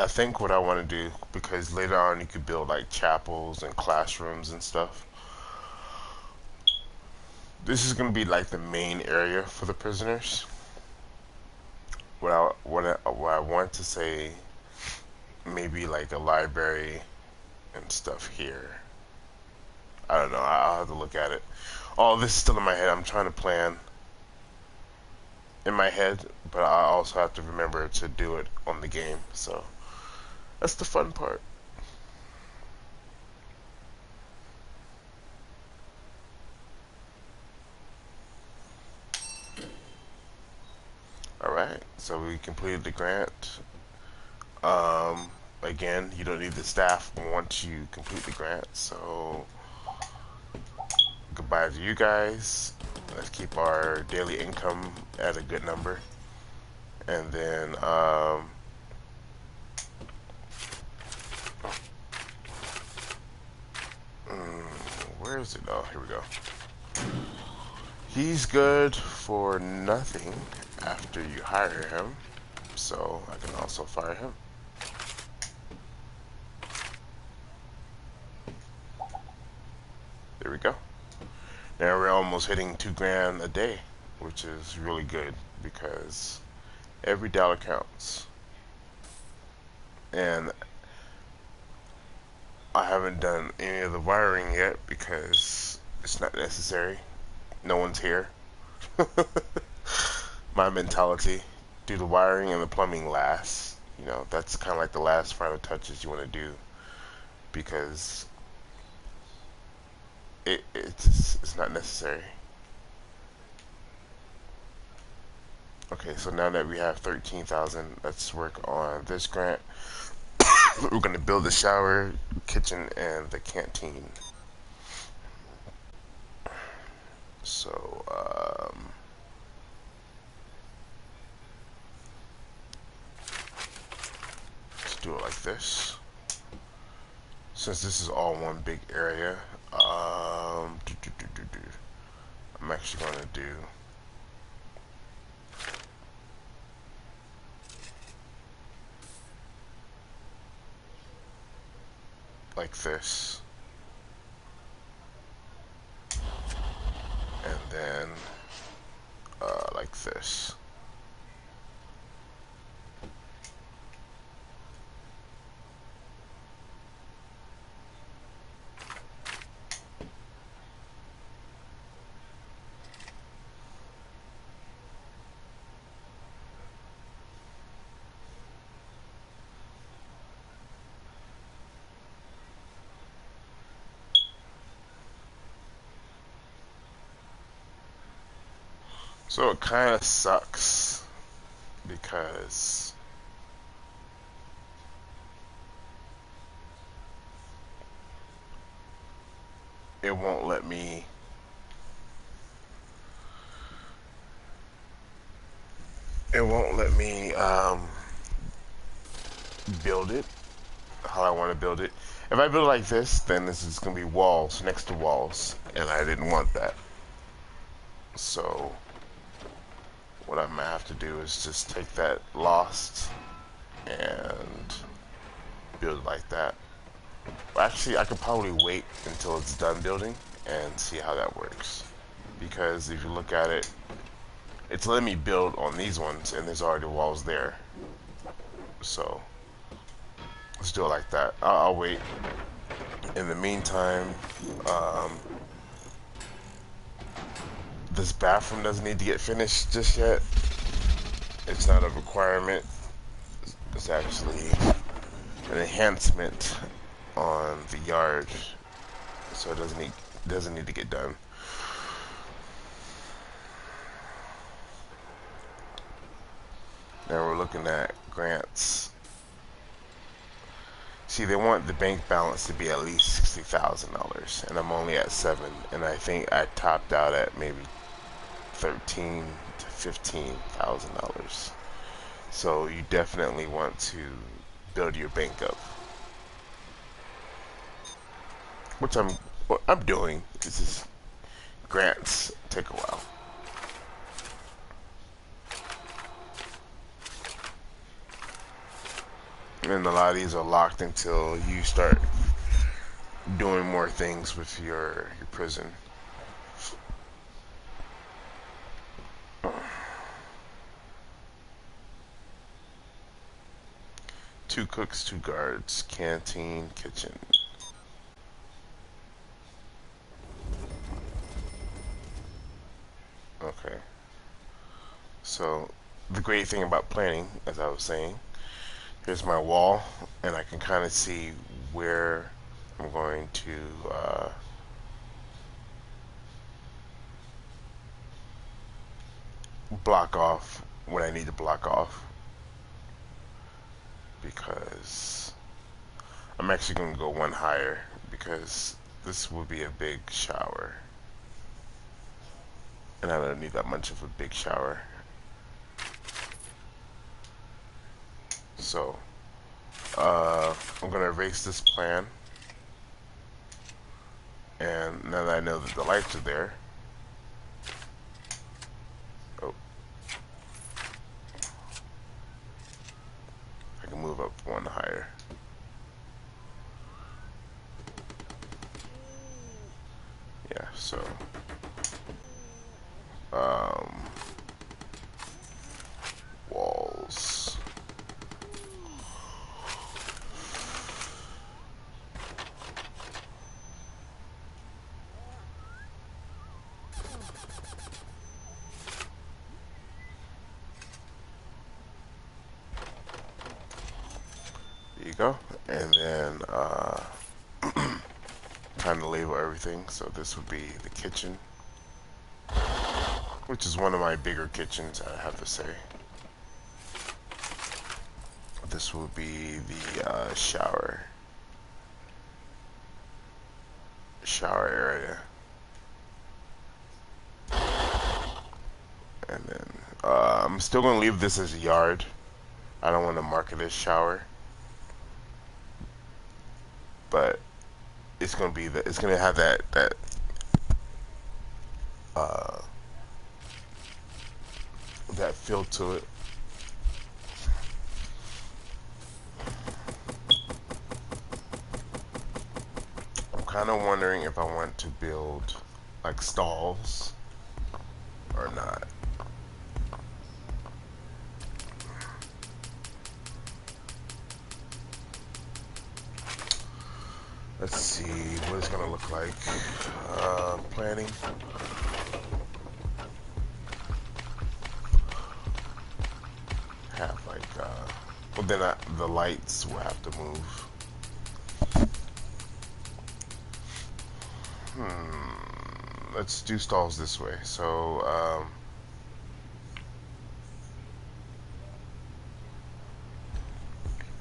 I think what I want to do, because later on you could build like chapels and classrooms and stuff. This is going to be like the main area for the prisoners. What I want to say, maybe like a library and stuff here. I don't know. I'll have to look at it. All this is still in my head. I'm trying to plan in my head, but I also have to remember to do it on the game. So that's the fun part. All right. So we completed the grant. Again, you don't need the staff once you complete the grant. So goodbye to you guys. Let's keep our daily income at a good number. And then, where is it? Oh, here we go. He's good for nothing after you hire him. So I can also fire him. There we go. Now we're almost hitting $2,000 a day, which is really good because every dollar counts. And I haven't done any of the wiring yet because it's not necessary. No one's here. My mentality, do the wiring and the plumbing last. You know, that's kind of like the last final touches you want to do because it's not necessary. Okay, so now that we have 13,000, let's work on this grant. We're going to build the shower, kitchen, and the canteen. So, let's do it like this. Since this is all one big area, I'm actually going to do like this, and then like this. So it kind of sucks because it won't let me build it how I want to build it. If I build it like this, then this is going to be walls next to walls, and I didn't want that. So what I'm gonna have to do is just take that lost and build like that. Well, actually, I could probably wait until it's done building and see how that works. Because if you look at it, it's letting me build on these ones, and there's already walls there. So let's do it like that. I'll wait. In the meantime, this bathroom doesn't need to get finished just yet. It's not a requirement. It's actually an enhancement on the yard, so it doesn't need to get done. Now we're looking at grants. See, they want the bank balance to be at least $60,000, and I'm only at 7, and I think I topped out at maybe $13,000 to $15,000. So you definitely want to build your bank up, which I'm doing. This is grants take a while. And a lot of these are locked until you start doing more things with your prison. Two cooks, two guards, canteen, kitchen. Okay. So the great thing about planning, as I was saying, here's my wall, and I can kind of see where I'm going to block off what I need to block off, because I'm actually going to go one higher, because this will be a big shower, and I don't need that much of a big shower. So I'm going to erase this plan, and now that I know that the lights are there, oh, I can move up one higher. Yeah, so walls. There you go. And then time to label everything. So this would be the kitchen, which is one of my bigger kitchens, I have to say. This will be the shower area, and then I'm still gonna leave this as a yard. I don't want to mark it as shower, but it's gonna be it's gonna have that uh, that feel to it. I'm kind of wondering if I want to build like stalls or not. Let's see what it's gonna look like. Planning. Have like, well then the lights will have to move. Let's do stalls this way. So,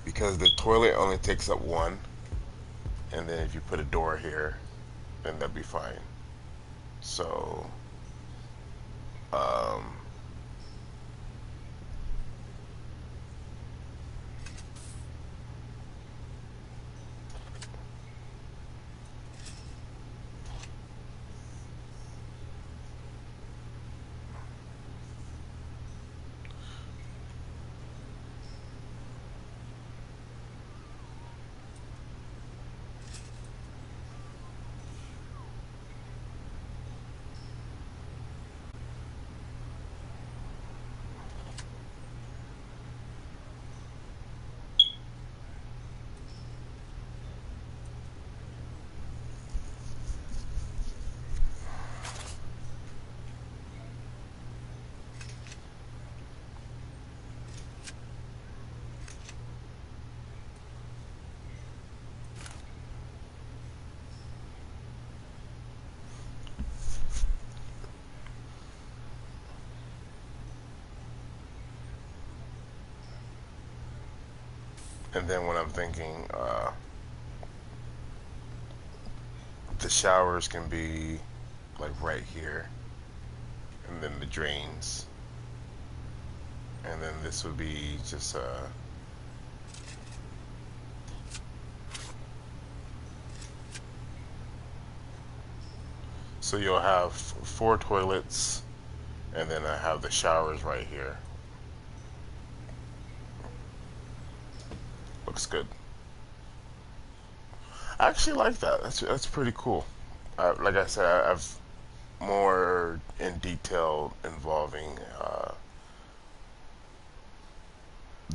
because the toilet only takes up one, and then if you put a door here, then that'd be fine. So, and then when I'm thinking, the showers can be like right here, and then the drains, and then this would be just so you'll have 4 toilets, and then I have the showers right here. looks good. I actually like that. That's pretty cool. Like I said, I've more in detail involving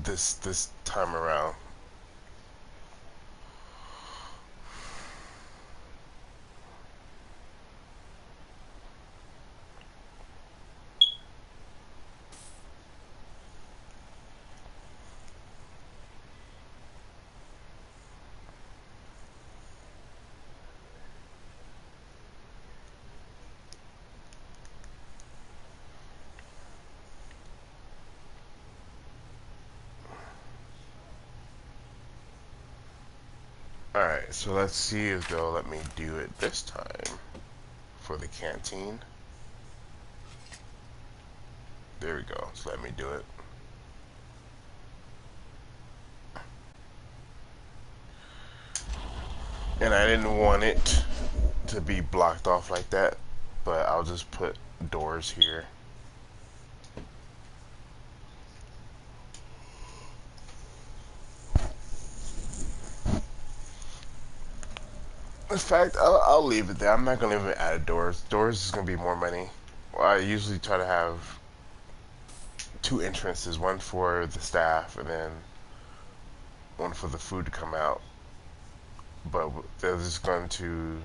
this time around. Alright, so let's see if they'll let me do it this time for the canteen. There we go. So let me do it. And I didn't want it to be blocked off like that, but I'll just put doors here. In fact, I'll leave it there. I'm not gonna even add doors. Doors is gonna be more money. Well, I usually try to have two entrances, one for the staff and then one for the food to come out. But they're just going to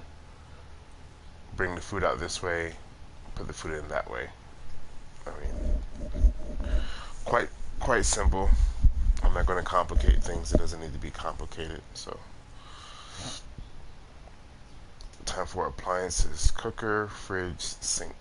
bring the food out this way, put the food in that way. I mean, quite quite simple. I'm not going to complicate things. It doesn't need to be complicated. So, time for appliances: cooker, fridge, sink.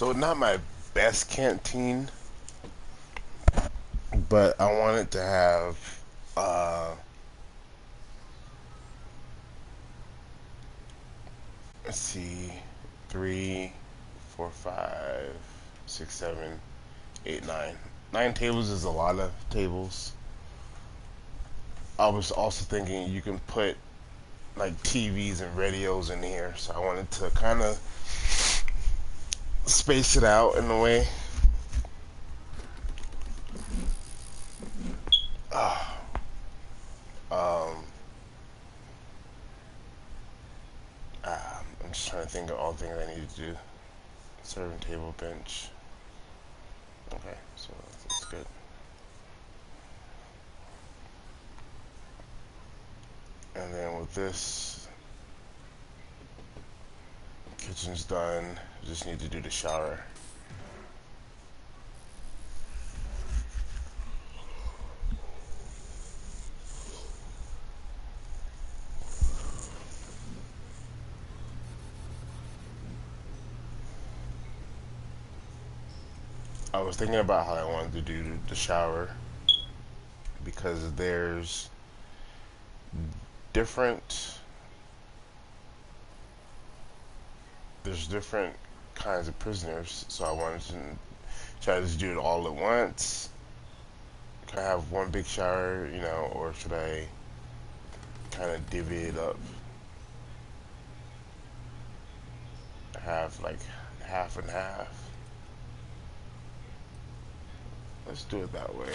So not my best canteen, but I wanted to have let's see, 3, 4, 5, 6, 7, 8, 9. 9 tables is a lot of tables. I was also thinking you can put like TVs and radios in here, so I wanted to kind of space it out in a way. Uh, um, I'm just trying to think of all the things I need to do. Serving table, bench. Okay, so that's good. And then with this, kitchen's done. Just need to do the shower. I was thinking about how I wanted to do the shower because different there's different kinds of prisoners, so I wanted to try to just do it all at once. Can I have one big shower, or should I kind of divvy it up? Have like half and half. Let's do it that way.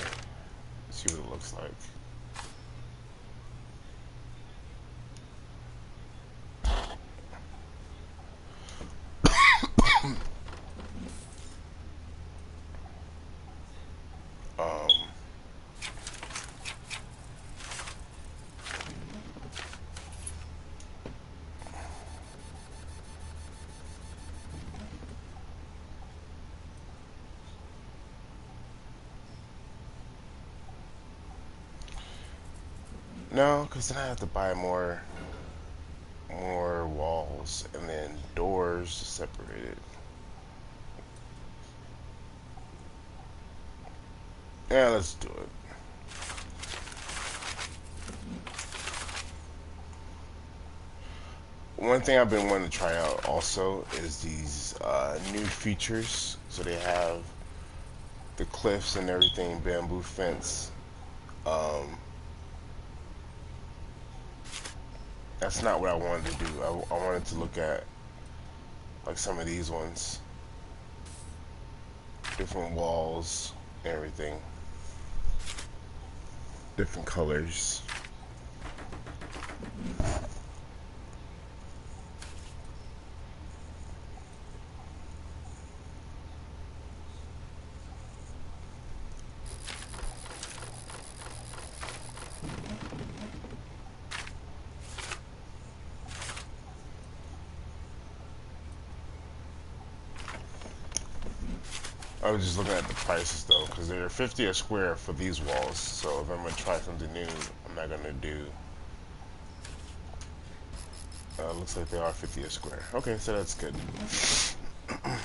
See what it looks like. Um, no, because then I have to buy more walls and then doors separated. Yeah, let's do it. One thing I've been wanting to try out also is these new features. So they have the cliffs and everything, bamboo fence. Um, that's not what I wanted to do. I wanted to look at like some of these ones, different walls, and everything, different colors. I was just looking at the prices though, because they're 50 a square for these walls. So if I'm gonna try something new, I'm not gonna do. Looks like they are 50 a square. Okay, so that's good. I'm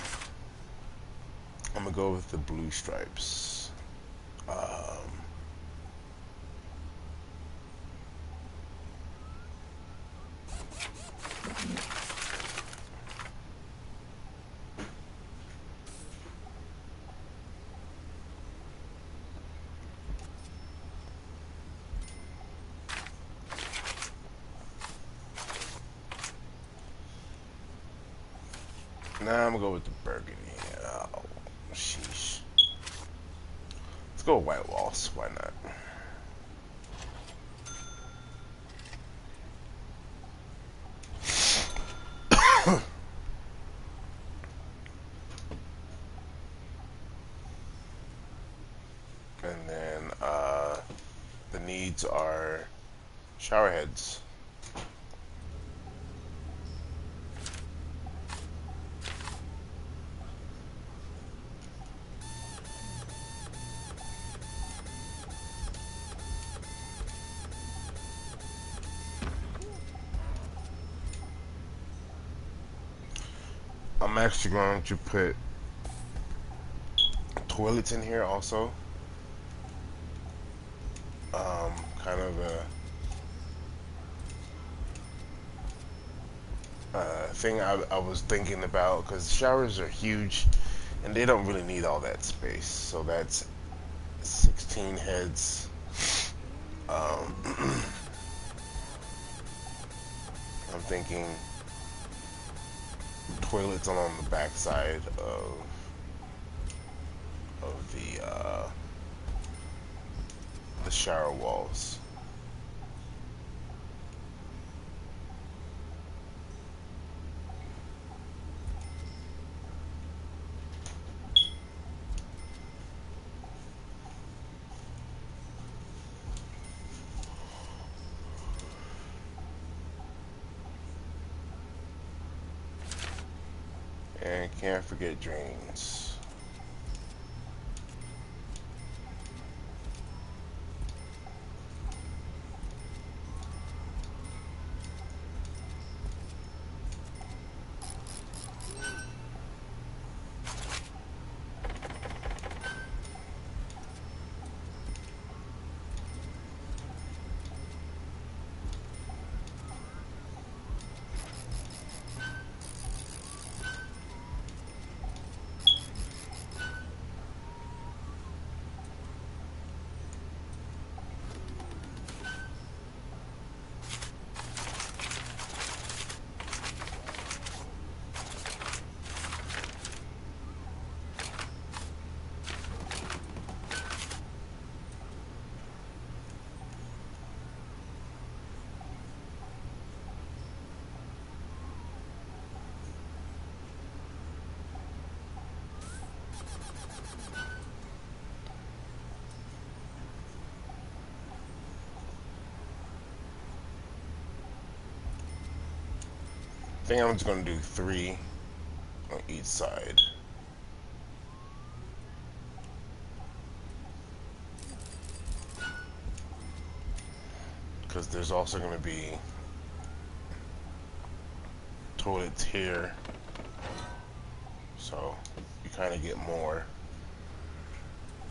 gonna go with the blue stripes. Now I'm gonna go with the burgundy. Oh, sheesh. Let's go with white walls. Why not? And then the needs are shower heads. I'm actually going to put toilets in here also. Kind of a thing I was thinking about, because showers are huge and they don't really need all that space. So that's 16 heads. Um, I'm thinking toilets along the back side of the shower walls. And can't forget drains. I think I'm just gonna do 3 on each side. Because there's also gonna be toilets here. So you kind of get more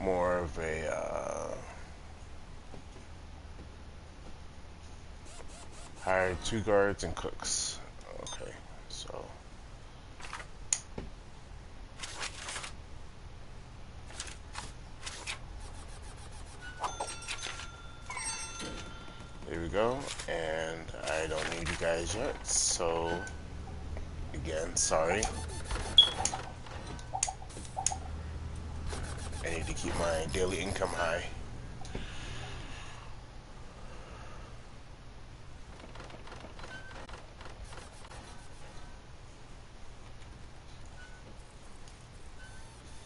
of a hire 2 guards and cooks. Okay, so there we go. And I don't need you guys yet, so again, sorry. I need to keep my daily income high.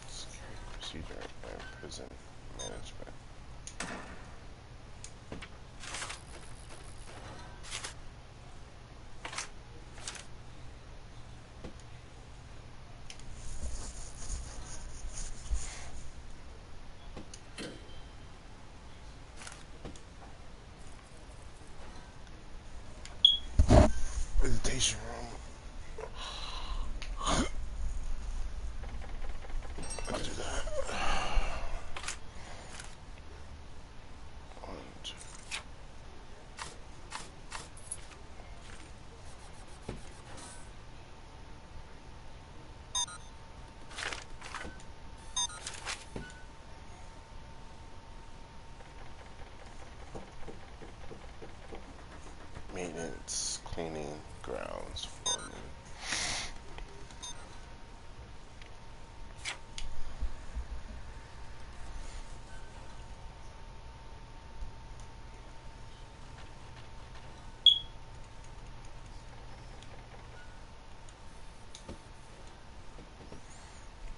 Security procedure and prison management. Visitation room. I'll do that. 1, 2. Maintenance, cleaning, grounds, foreman.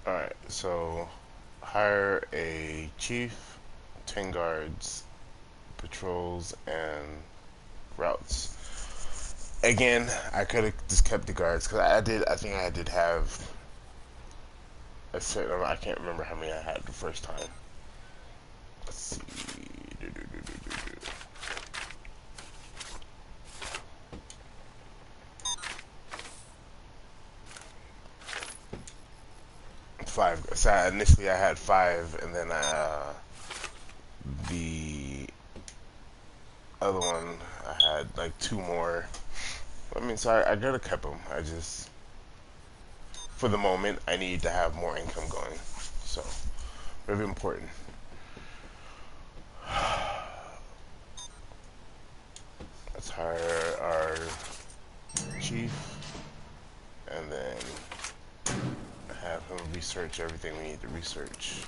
Alright, so hire a chief, 10 guards, patrols, and routes. Again, I could have just kept the guards, because I think I did have a certain, I can't remember how many I had the first time. Let's see. 5 So initially I had 5, and then the other one I had like 2 more. I mean, so I could have kept them. I just, for the moment, I need to have more income going. So, very important. Let's hire our chief, and then have him research everything we need to research.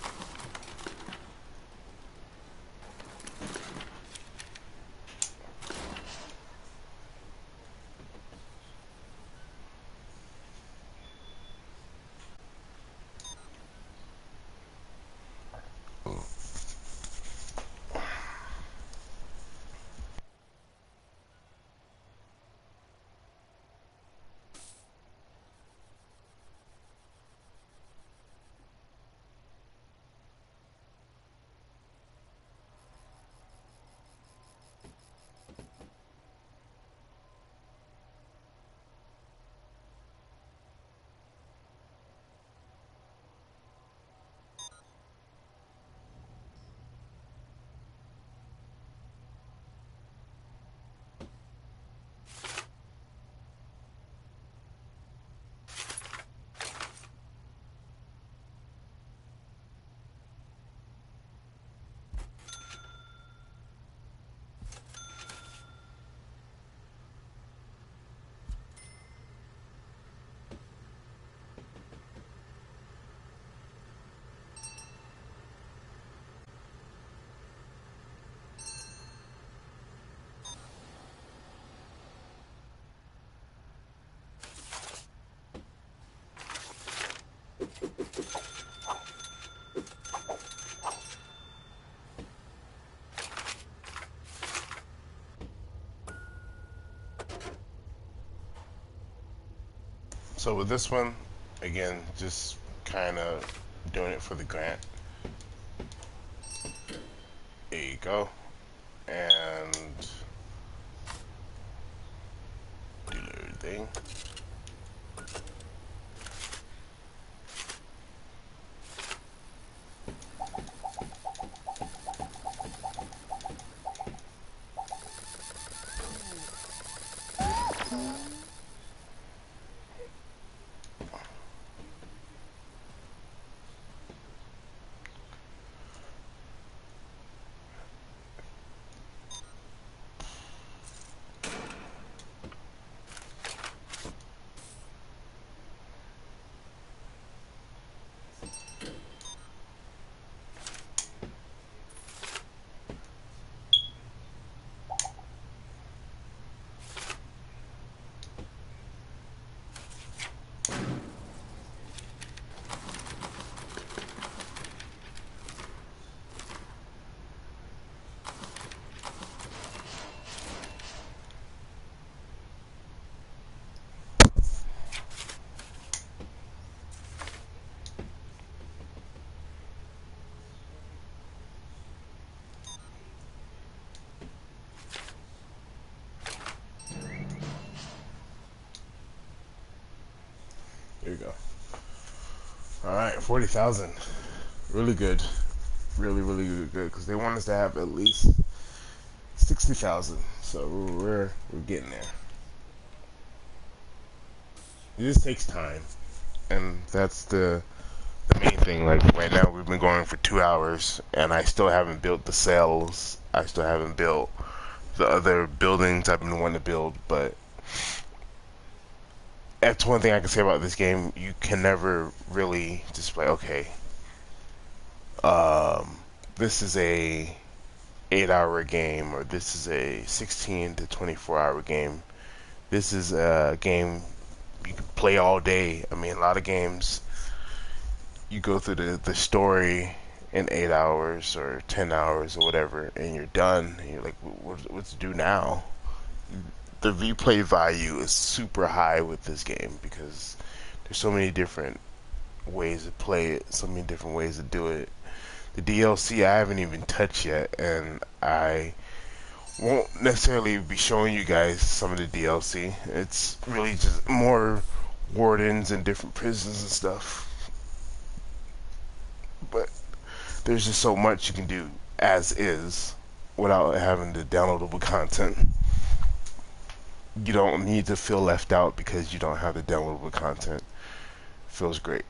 So with this one, again, just kind of doing it for the grant. There you go. And do everything. There you go. All right, 40,000. Really good. Really, really good. Because they want us to have at least 60,000. So we're getting there. It just takes time, and that's the main thing. Like right now, we've been going for 2 hours, and I still haven't built the cells. I still haven't built the other buildings I've been wanting to build. But that's one thing I can say about this game. You can never really just like, okay, um, this is a 8 hour game, or this is a 16 to 24 hour game. This is a game you can play all day. I mean, a lot of games you go through the story in 8 hours or 10 hours or whatever, and you're done. And you're like, what's to do now? The replay value is super high with this game because there's so many different ways to play it, so many different ways to do it. The DLC I haven't even touched yet, and I won't necessarily be showing you guys some of the DLC. It's really just more wardens and different prisons and stuff. but there's just so much you can do as is without having the downloadable content. You don't need to feel left out because you don't have the downloadable content. Feels great.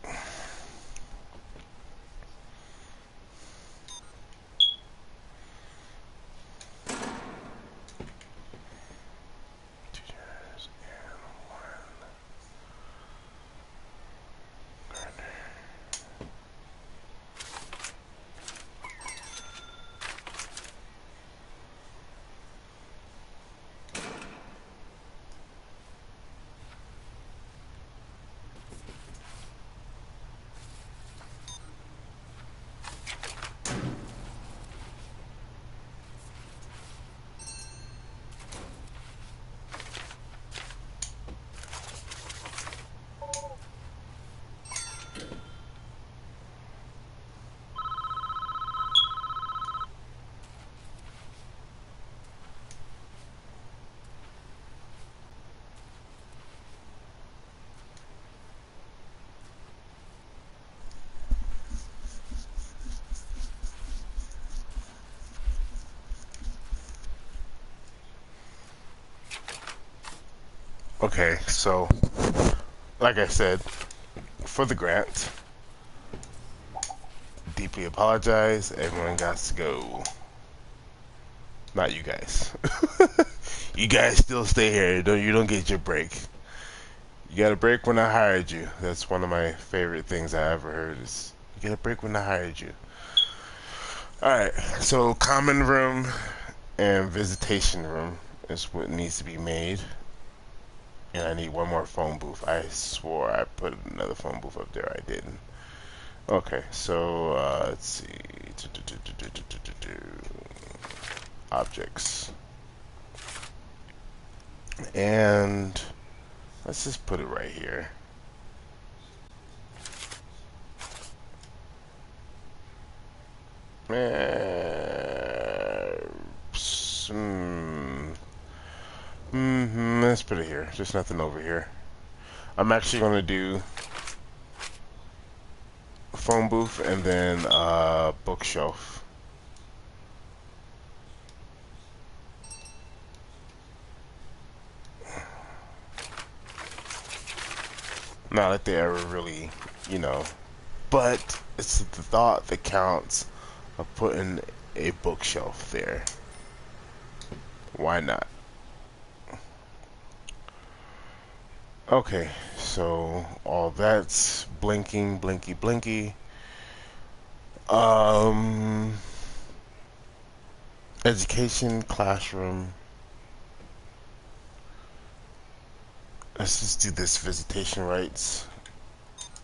Okay, so like I said, for the grant, deeply apologize. Everyone got to go. Not you guys. You guys still stay here. You don't get your break. You got a break when I hired you. That's one of my favorite things I ever heard is you get a break when I hired you. Alright, so common room and visitation room is what needs to be made. And I need one more phone booth. I swore I put another phone booth up there. I didn't. Okay, so let's see. Objects. And let's just put it right here. Let's put it here. There's nothing over here. I'm actually going to do a phone booth and then a bookshelf. Not that they ever really, but it's the thought that counts of putting a bookshelf there. Why not? Okay, so all that's blinking, blinky, blinky. Education, classroom. Let's just do this visitation rights.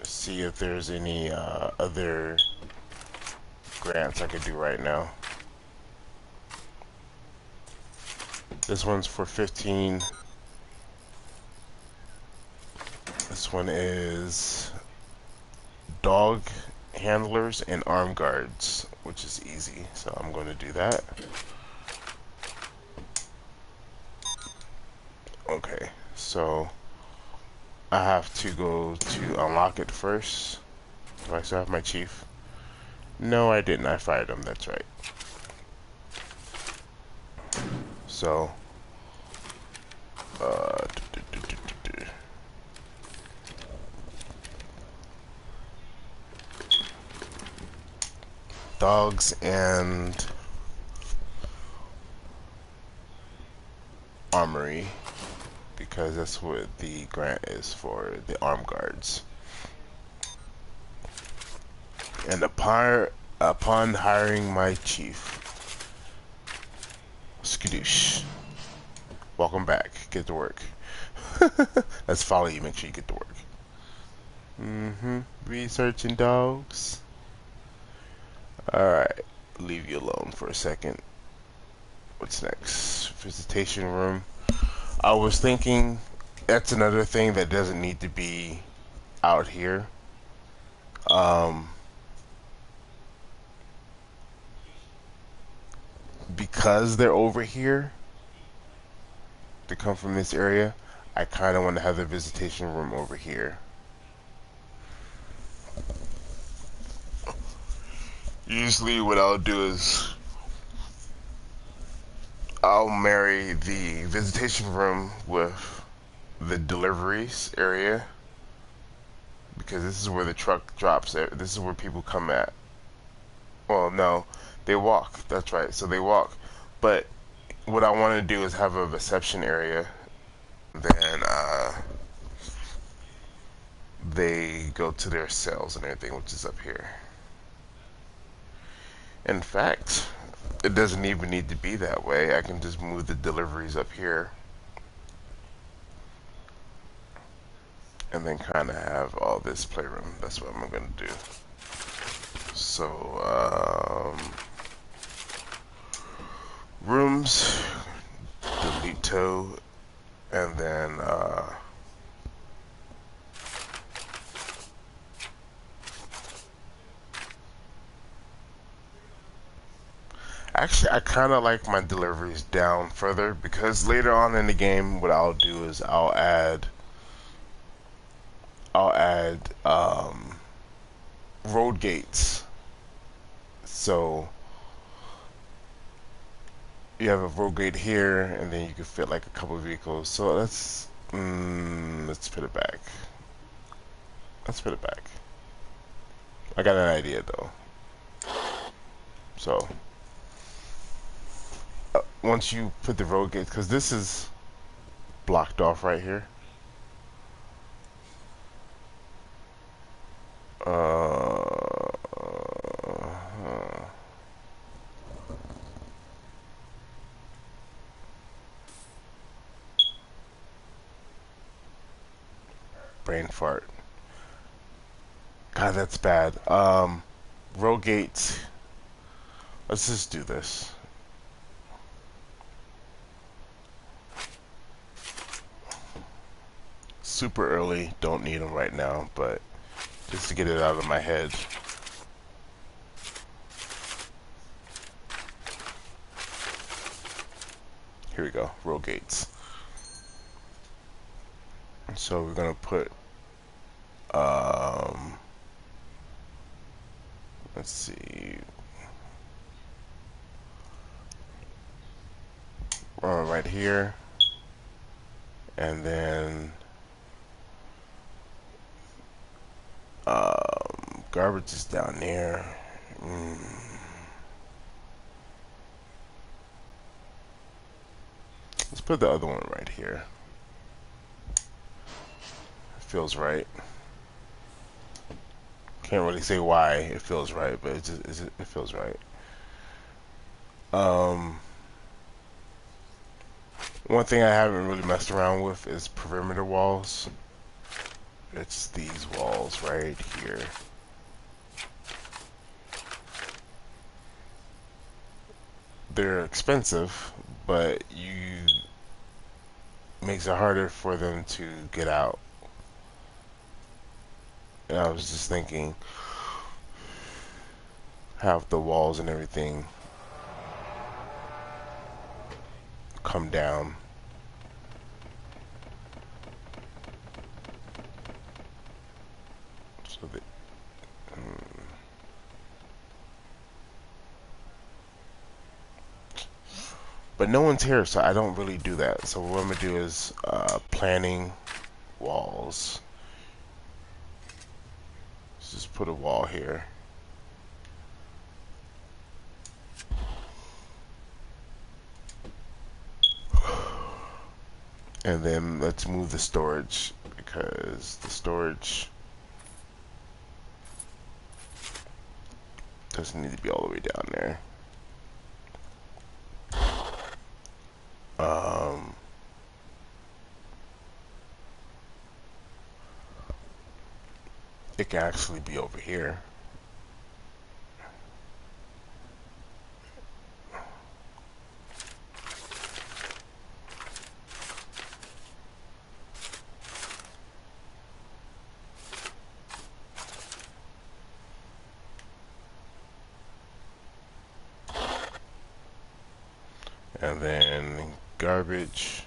See if there's any other grants I could do right now. This one's for 15. This one is dog handlers and armed guards, which is easy, so I'm going to do that. Okay, so I have to go to unlock it first. Do I still have my chief? No, I didn't. I fired him. That's right. So, dogs and armory, because that's what the grant is for, the armed guards. And upon hiring my chief, skadoosh. Welcome back. Get to work. Let's follow you. Make sure you get to work. Researching dogs. Alright. Leave you alone for a second. What's next? Visitation room. I was thinking that's another thing that doesn't need to be out here. Because they're over here, to come from this area, I kind of want to have the visitation room over here. Usually what I'll do is I'll marry the visitation room with the deliveries area, because this is where the truck drops. This is where people come at. Well, no, they walk. That's right. So they walk. But what I want to do is have a reception area. Then they go to their cells and everything, which is up here. In fact, it doesn't even need to be that way. I can just move the deliveries up here and then kind of have all this playroom. That's what I'm going to do. So, rooms, delete toe, and then actually I kind of like my deliveries down further, because later on in the game what I'll do is I'll add road gates. So you have a road gate here, and then you can fit like a couple of vehicles. So let's put it back. Let's put it back. I got an idea though. So once you put the road gates, because this is blocked off right here. Brain fart. God, that's bad. Road gates. Let's just do this. Super early. Don't need them right now, but just to get it out of my head. Here we go. Road gates. So we're gonna put let's see, right here, and then garbage is down there. Let's put the other one right here. It feels right. Can't really say why it feels right, but it feels right. One thing I haven't really messed around with is perimeter walls. It's these walls right here. They're expensive, but makes it harder for them to get out. And I was just thinking, have the walls and everything come down. So that but no one's here, so I don't really do that. So what I'm gonna do is planning walls. Let's just put a wall here. And then let's move the storage, because the storage doesn't need to be all the way down there. It can actually be over here. And then garbage,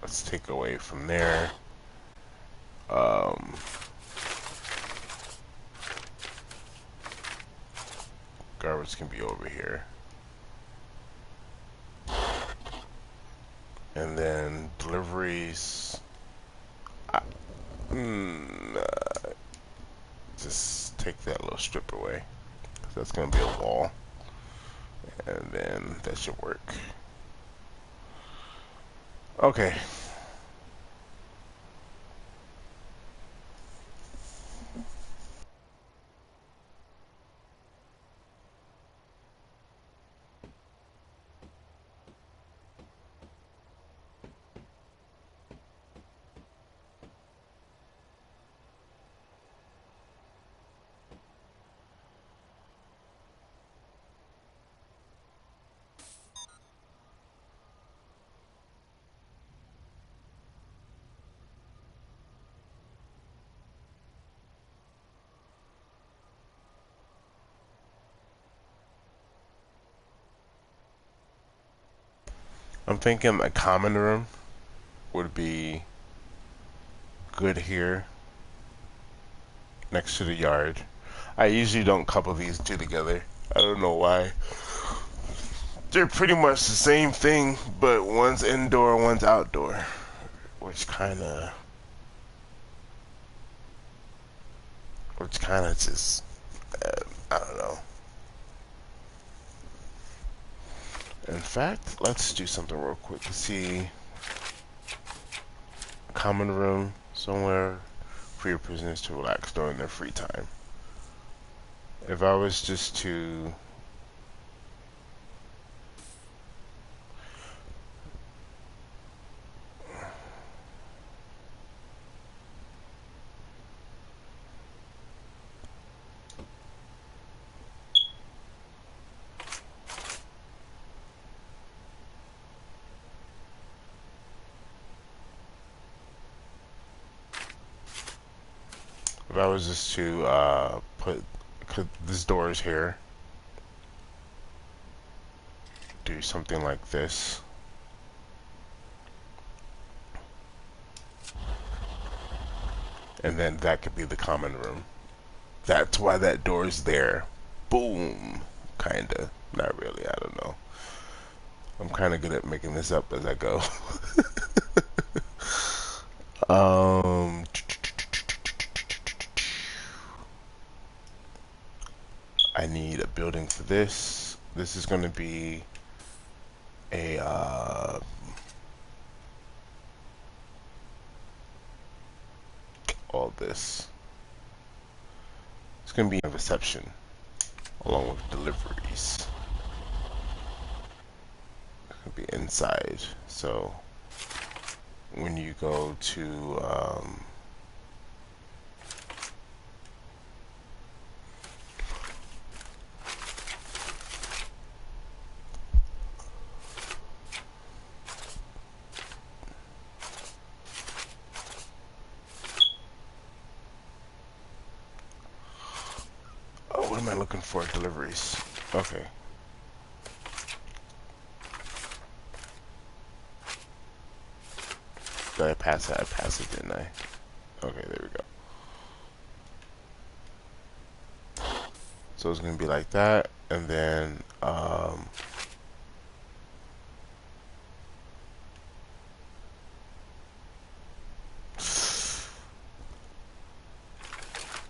let's take away from there. garbage can be over here. And then deliveries. Just take that little strip away. That's gonna be a wall. And then that should work. Okay. I'm thinking a common room would be good here next to the yard. I usually don't couple these two together. I don't know why. They're pretty much the same thing, but one's indoor, one's outdoor, which kind of just I don't know. In fact, let's do something real quick to see. Common room somewhere for your prisoners to relax during their free time. If I was just to put this doors here, do something like this. And then that could be the common room. That's why that door is there. Boom. Kinda. Not really, I don't know. I'm kinda good at making this up as I go. I need a building for this. This is gonna be a all this. It's gonna be a reception along with deliveries. It's gonna be inside. So when you go to what am I looking for? Deliveries. Okay. Did I pass it? I passed it, didn't I? Okay, there we go. So it's gonna be like that, and then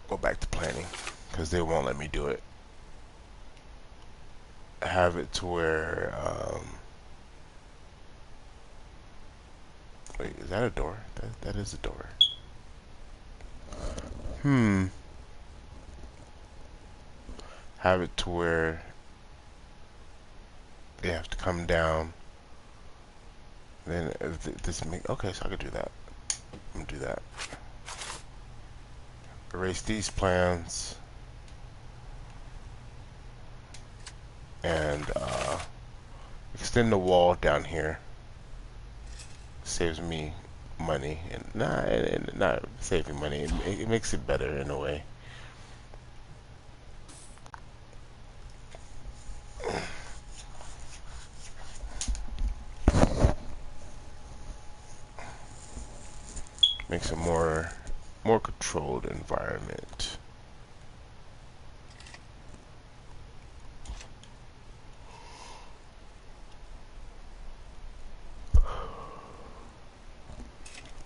go back to planning because they won't let me do it. Have it to where wait, is that a door? That is a door. Have it to where they have to come down. Then if this make okay, so I could do that. I'm gonna do that. Erase these plans and extend the wall down here. Saves me money and not saving money. It makes it better in a way. Makes a more controlled environment.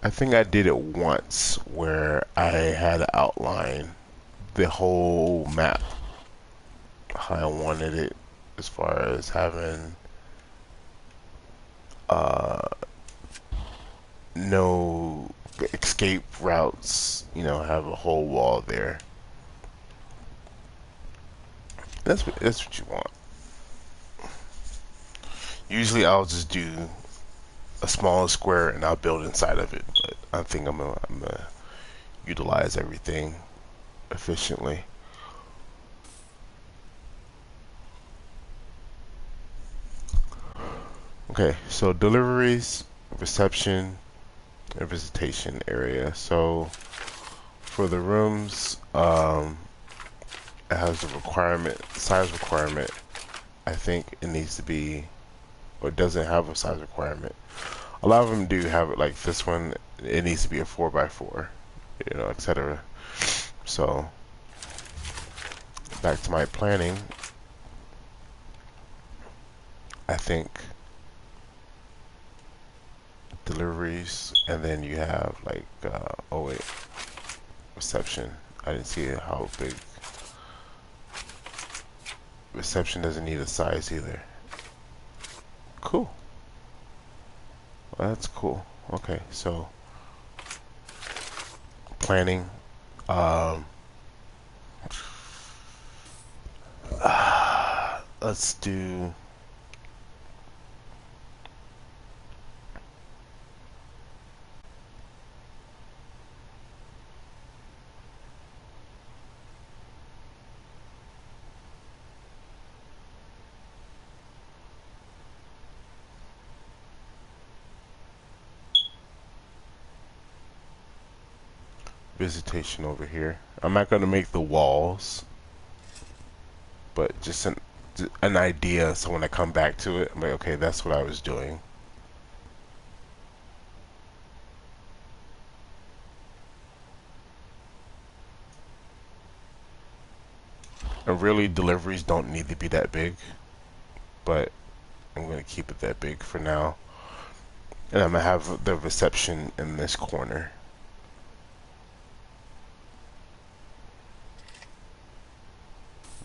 I think I did it once where I had to outline the whole map how I wanted it, as far as having uh, no escape routes, you know, have a whole wall there. That's what you want. Usually I'll just do a small square and I'll build inside of it, but I think I'm gonna utilize everything efficiently. Okay, so deliveries, reception, and visitation area. So for the rooms, it has a requirement, size requirement. I think it needs to be, or it doesn't have a size requirement. A lot of them do have it, like this one, it needs to be a 4x4, you know, etc. So back to my planning, I think deliveries, and then you have like, oh wait, reception. I didn't see how big. Reception doesn't need a size either. Cool. Well, that's cool. Okay, so planning. Um, let's do. Visitation over here. I'm not going to make the walls, but just an idea, so when I come back to it, I'm like, okay, that's what I was doing. And really, deliveries don't need to be that big, but I'm going to keep it that big for now. And I'm going to have the reception in this corner.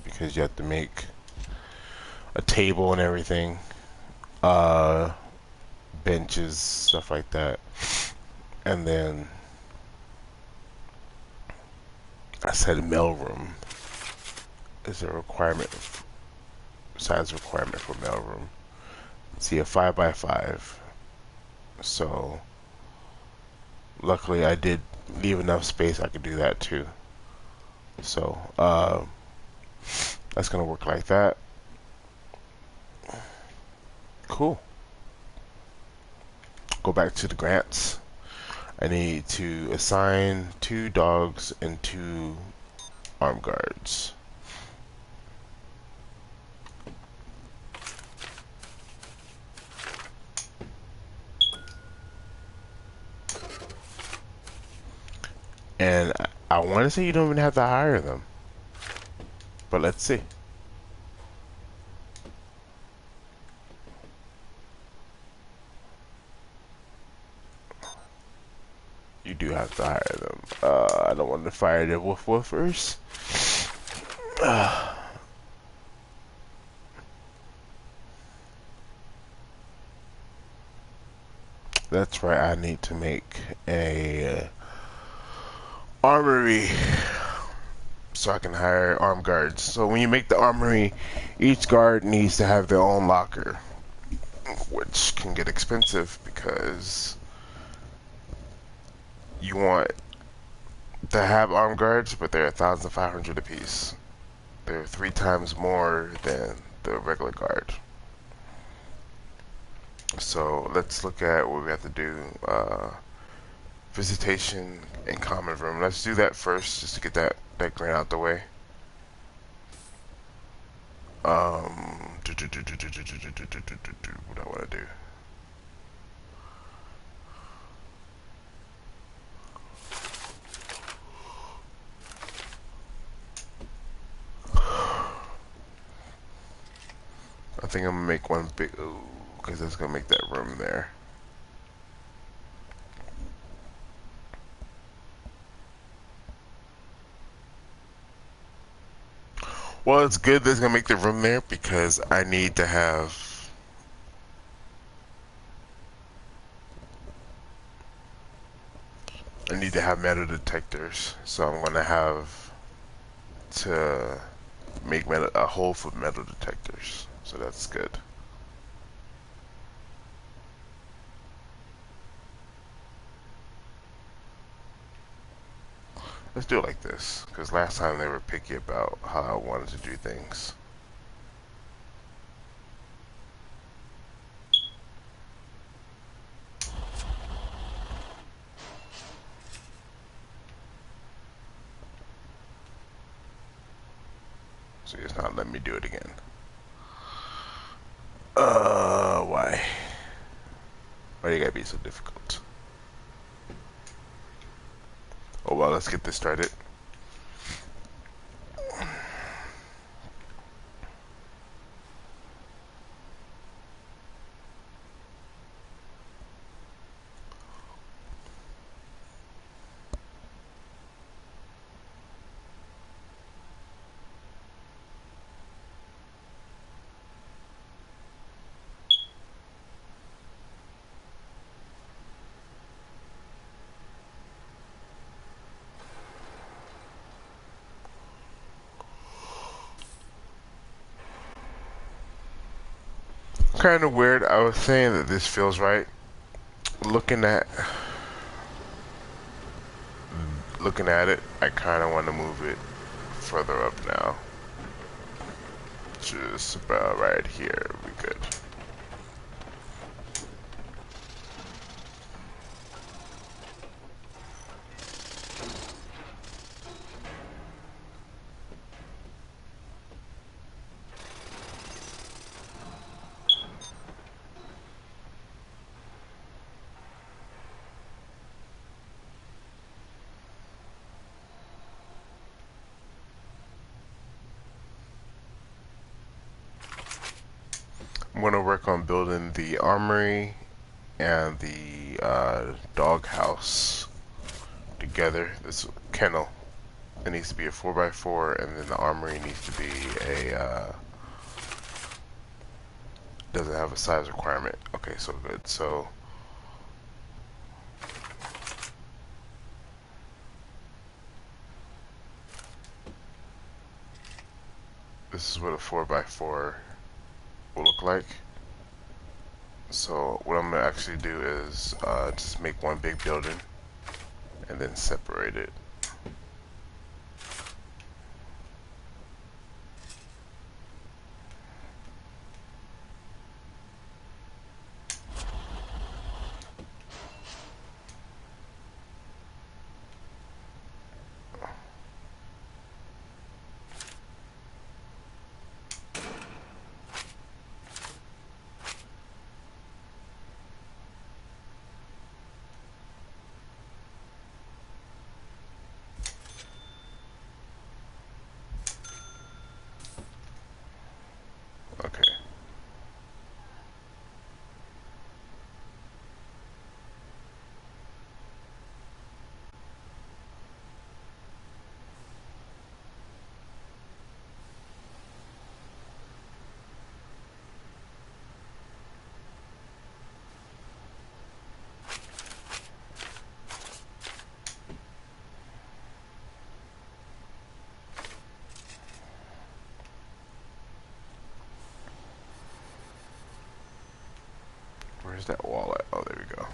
Because you have to make a table and everything, benches, stuff like that. And then I said mailroom is a requirement, size requirement for mailroom. See, a 5x5. So luckily I did leave enough space I could do that too. So that's gonna work like that. Cool. Go back to the grants. I need to assign 2 dogs and 2 armed guards. And I want to say you don't even have to hire them, but let's see. You do have to hire them. I don't want to fire the woof woofers. That's right. I need to make a armory so I can hire armed guards. So when you make the armory, each guard needs to have their own locker, which can get expensive because you want to have armed guards, but they're 1,500 apiece. They're 3 times more than the regular guard. So let's look at what we have to do. Visitation and common room. Let's do that first, just to get that grant out the way. What I want to do. I think I'm gonna make one big, because that's gonna make that room there. Well, it's good that's gonna make the room there because I need to have metal detectors. So I'm gonna have to make a hole for metal detectors. So that's good. Let's do it like this, because last time they were picky about how I wanted to do things. So it's not letting me do it again. Why? Why do you gotta be so difficult? Oh well, let's get this started. Kind of weird. I was saying that this feels right. Looking at it, I kind of want to move it further up now. Just about right here. We good. I'm going to work on building the armory and the dog house together. This kennel. It needs to be a 4x4, and then the armory needs to be a doesn't have a size requirement. Okay, so good. So this is what a 4x4 will look like. So what I'm gonna actually do is just make one big building and then separate it. Okay. Where's that wall at? Oh, there we go.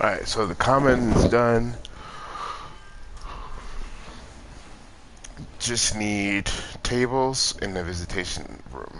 Alright, so the common's done. Just need tables in the visitation room.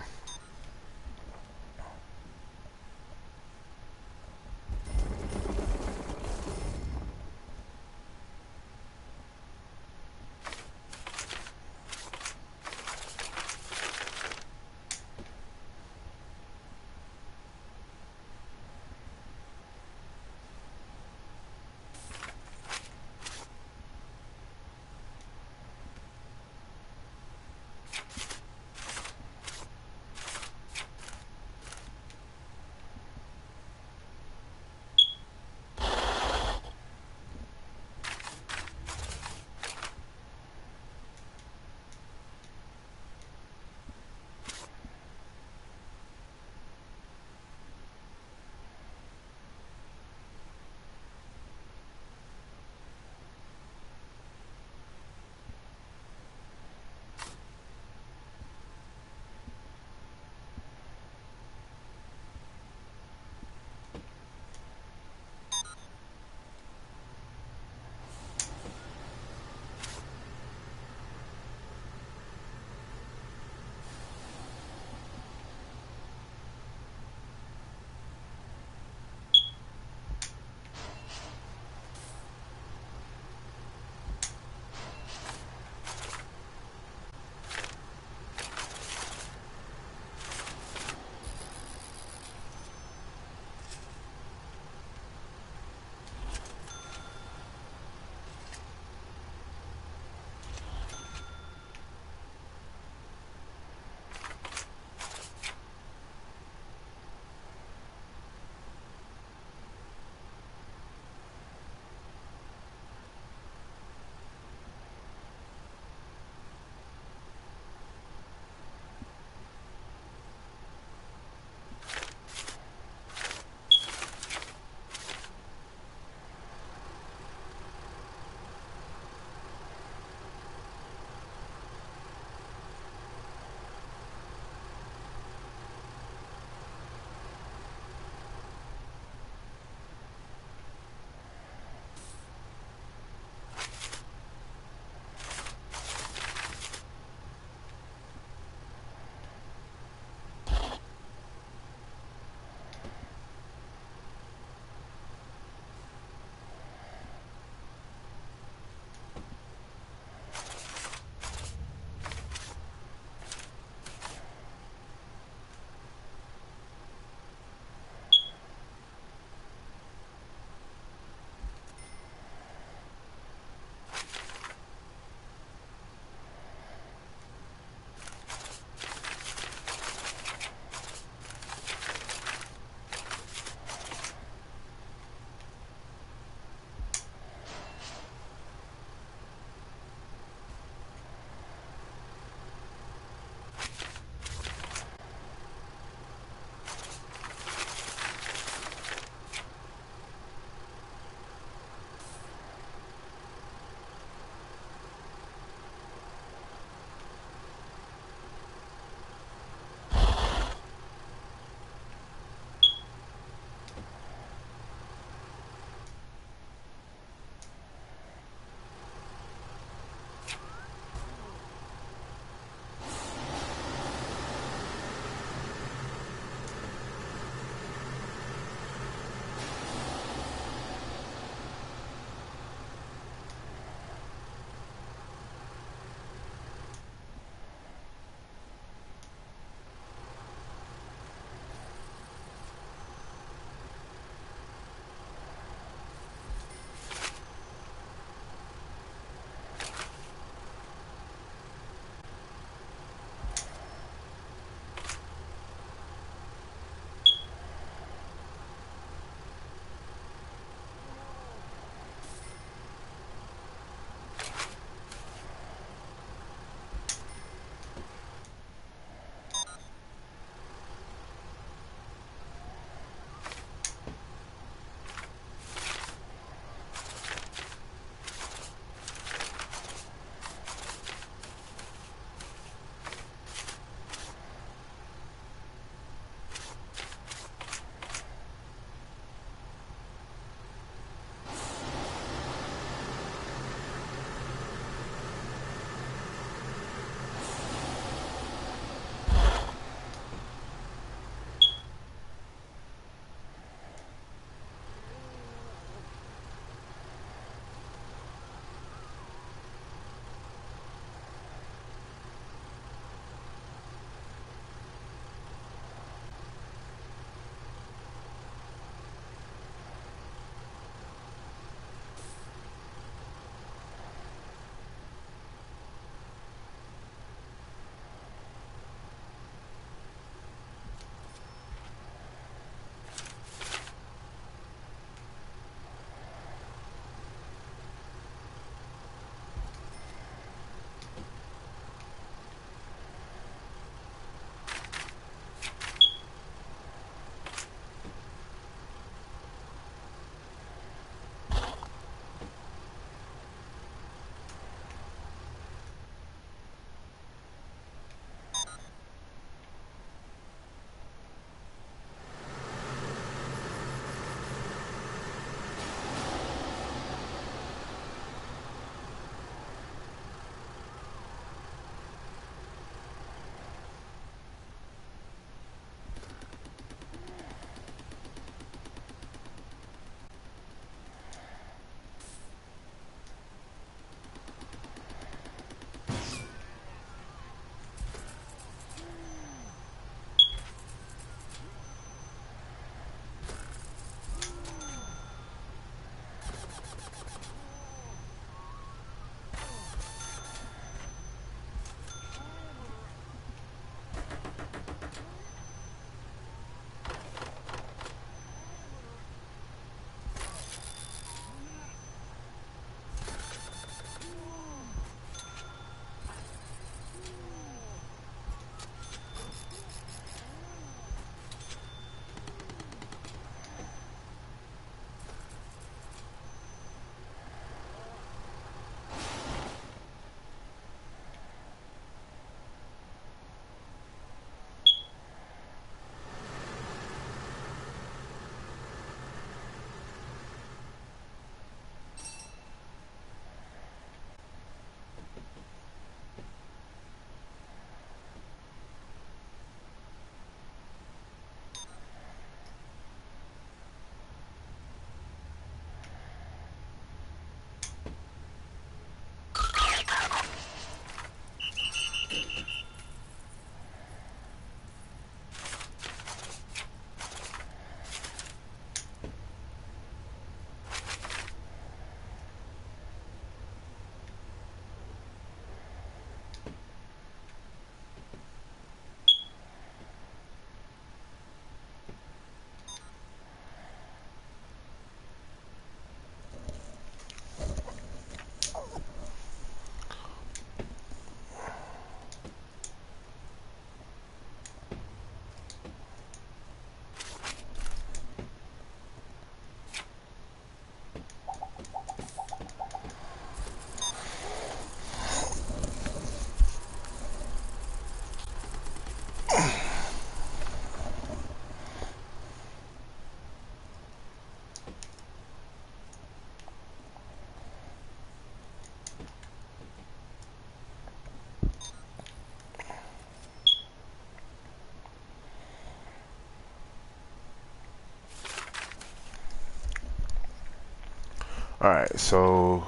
Alright, so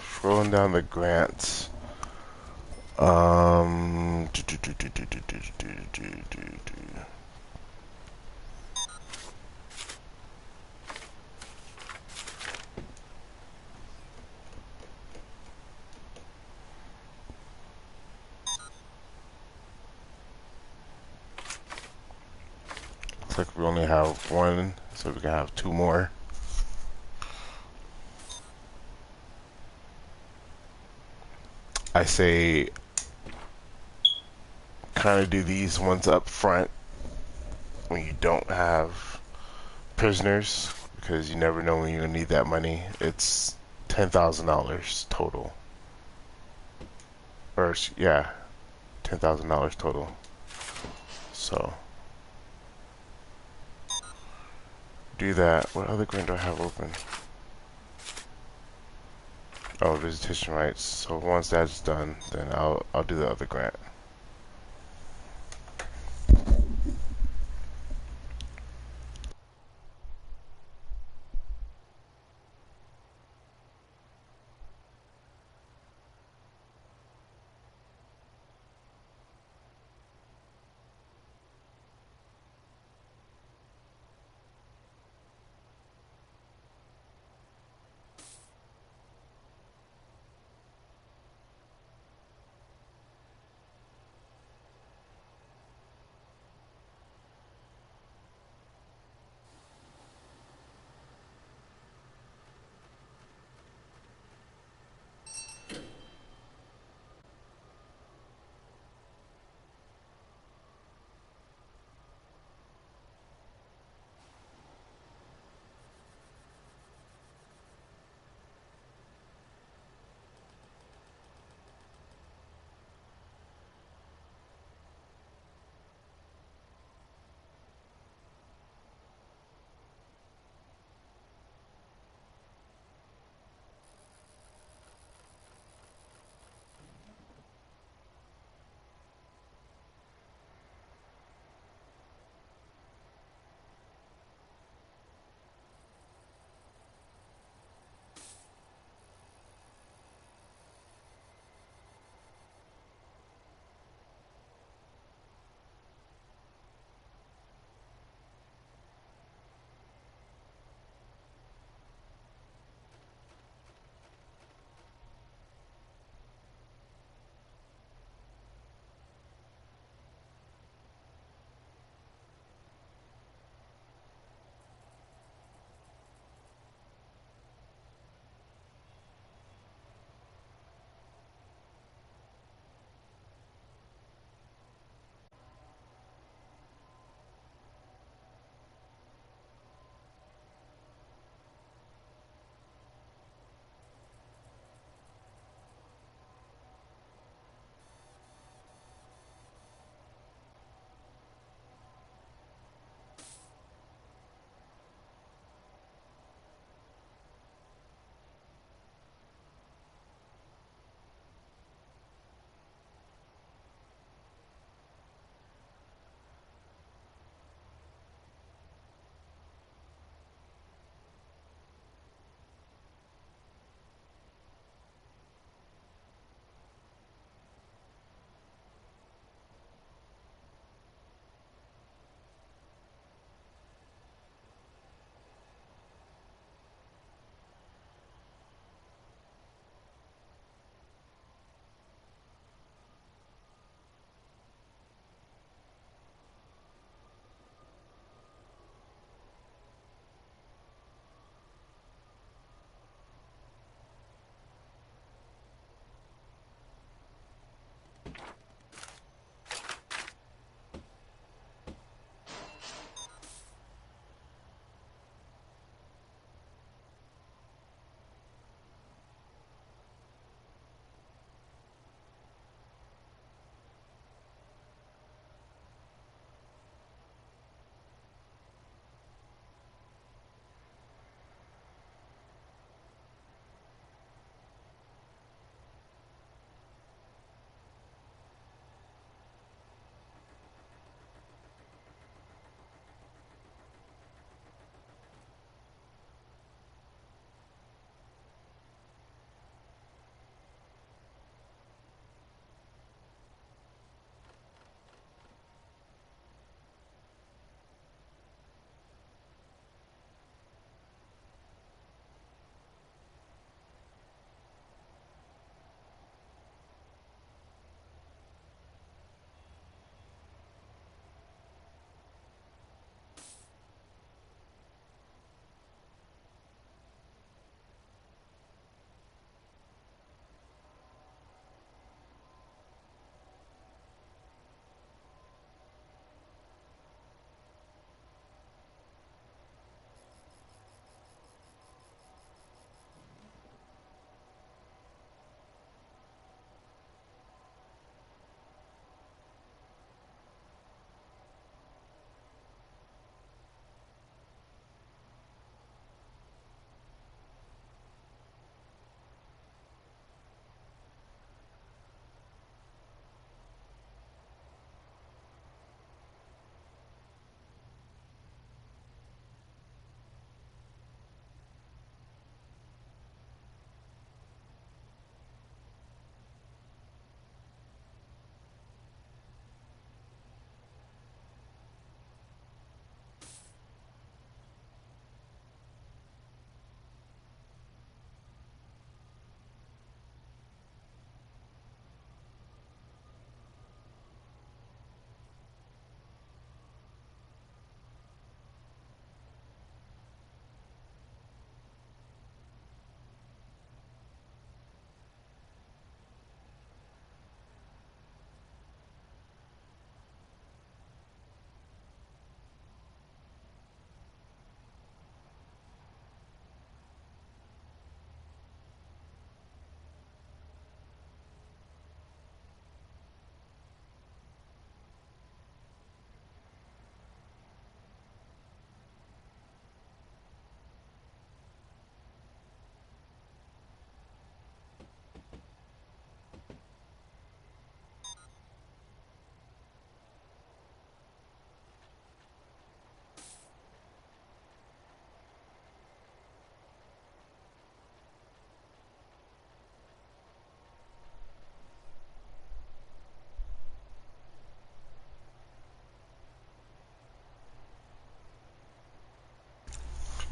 scrolling down the grants. Do, do, do, do, do, do, do, do, do, do, do. Looks like we only have one, so we can have two more. I say kind of do these ones up front when you don't have prisoners, because you never know when you're gonna need that money. It's $10,000 total, or yeah, $10,000 total. So do that. What other grant do I have open? Oh, visitation rights. So once that's done, then I'll do the other grant.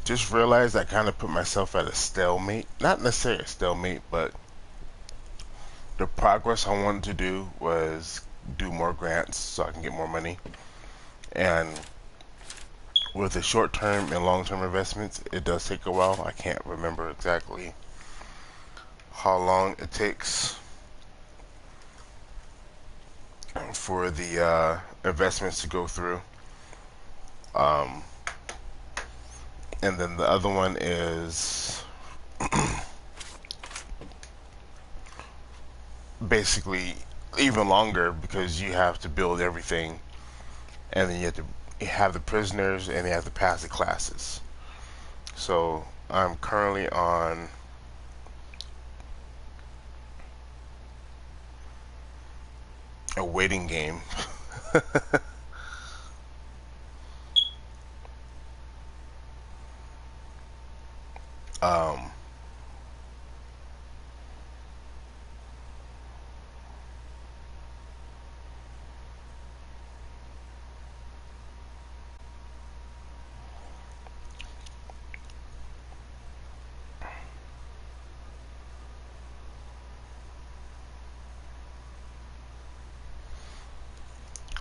just realized I kind of put myself at a stalemate. Not necessarily a stalemate, but the progress I wanted to do was do more grants so I can get more money. And with the short-term and long-term investments, it does take a while. I can't remember exactly how long it takes for the investments to go through. Um, and then the other one is basically even longer because you have to build everything, and then you have to have the prisoners, and you have to pass the classes. So I'm currently on a waiting game. um,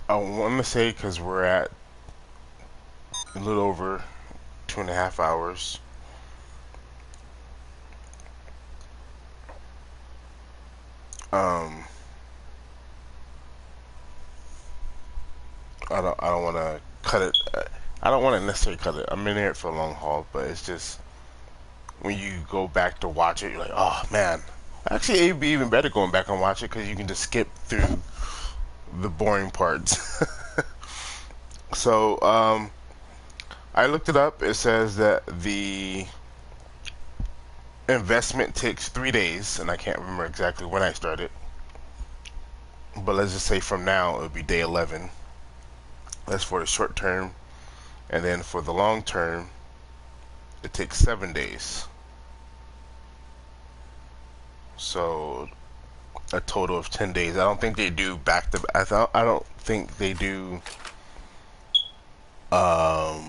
I want to say because we're at a little over 2.5 hours. Um, I don't want to cut it. I don't want to necessarily cut it. I'm in here for a long haul, but it's just when you go back to watch it, you're like, oh man. Actually, it'd be even better going back and watch it because you can just skip through the boring parts. So, I looked it up. It says that the investment takes 3 days, and I can't remember exactly when I started. But let's just say from now, it would be day 11. That's for the short term. And then for the long term, it takes 7 days. So a total of 10 days. I don't think they do back to. I don't think they do. I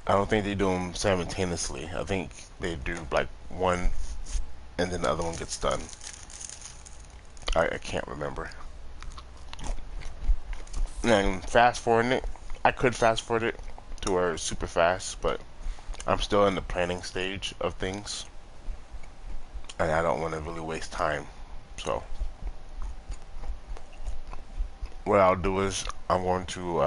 don't think they do them simultaneously. I think they do like one, and then the other one gets done. I can't remember. And fast forwarding it, I could fast forward it to where it's super fast, but I'm still in the planning stage of things, and I don't want to really waste time. So what I'll do is I'm going to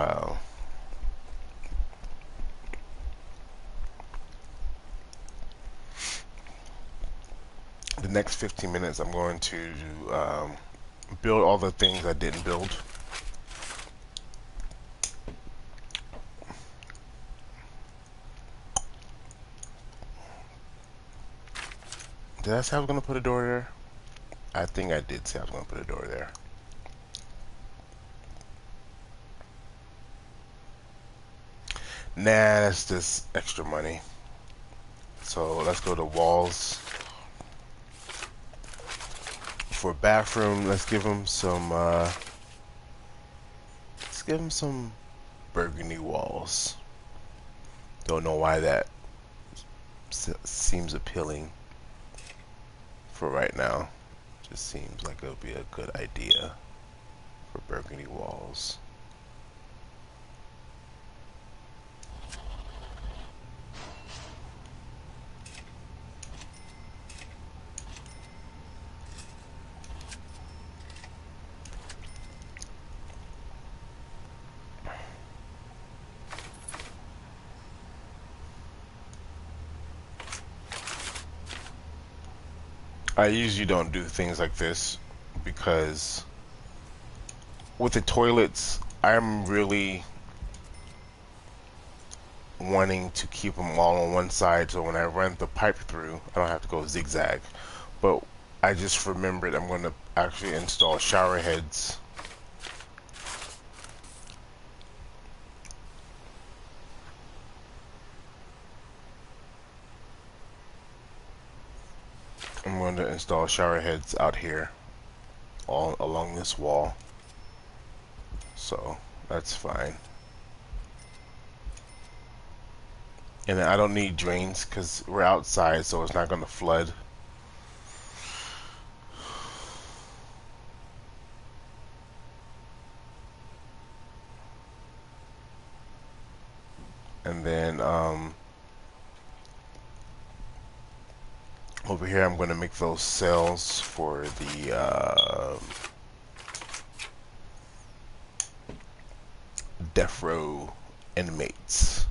the next 15 minutes I'm going to build all the things I didn't build. Did I say I was going to put a door there? I think I did say I was going to put a door there. Nah, that's just extra money. So let's go to walls. For bathroom, let's give them some burgundy walls. Don't know why that seems appealing for right now. Just seems like it'll be a good idea for burgundy walls. I usually don't do things like this because with the toilets, I'm really wanting to keep them all on one side so when I run the pipe through, I don't have to go zigzag. But I just remembered I'm going to actually install shower heads. I'm going to install shower heads out here all along this wall. So that's fine. And then I don't need drains because we're outside, so it's not going to flood. And then over here, I'm going to make those cells for the death row inmates.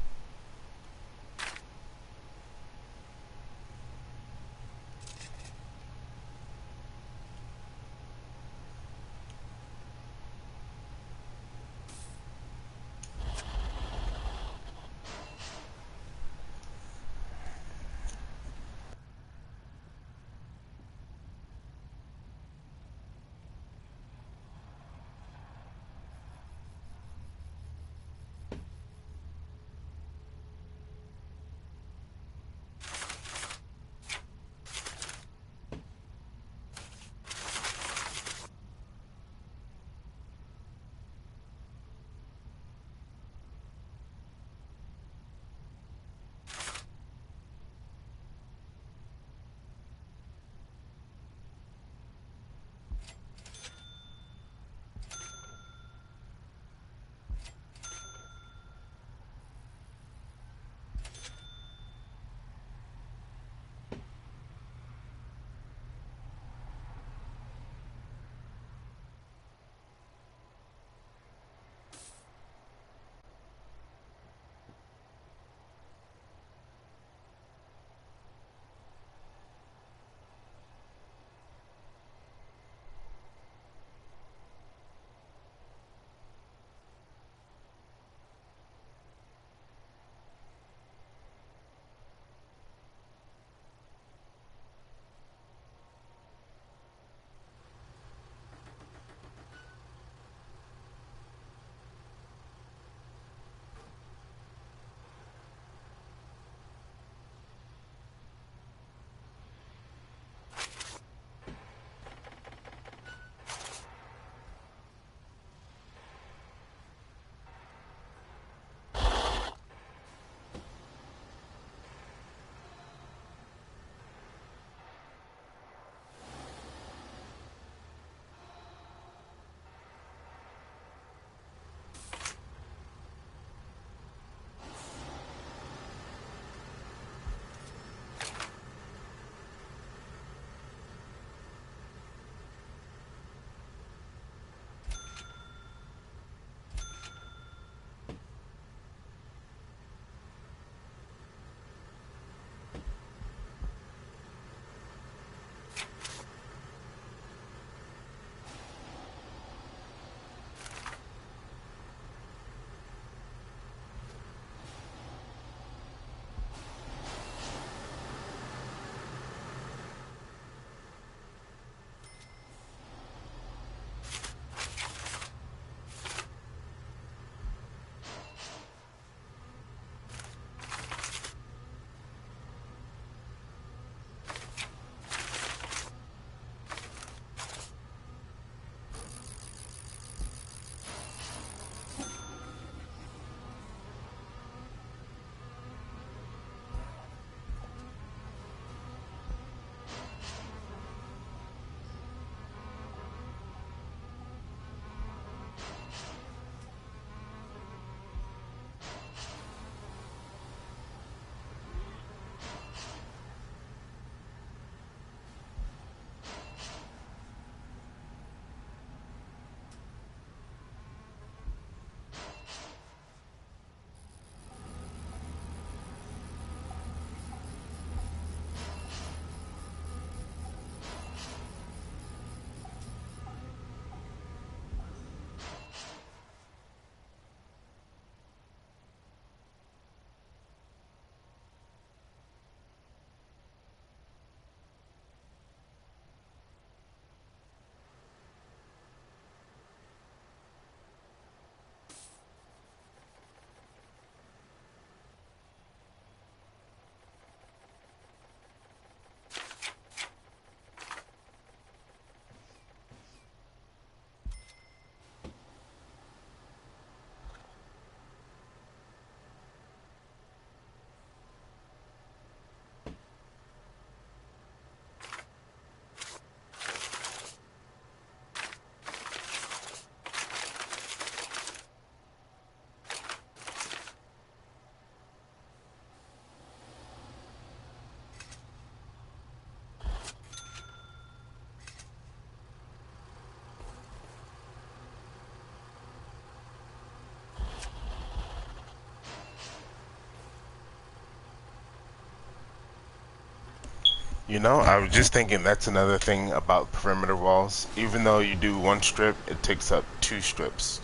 You know, I was just thinking that's another thing about perimeter walls. Even though you do one strip, it takes up two strips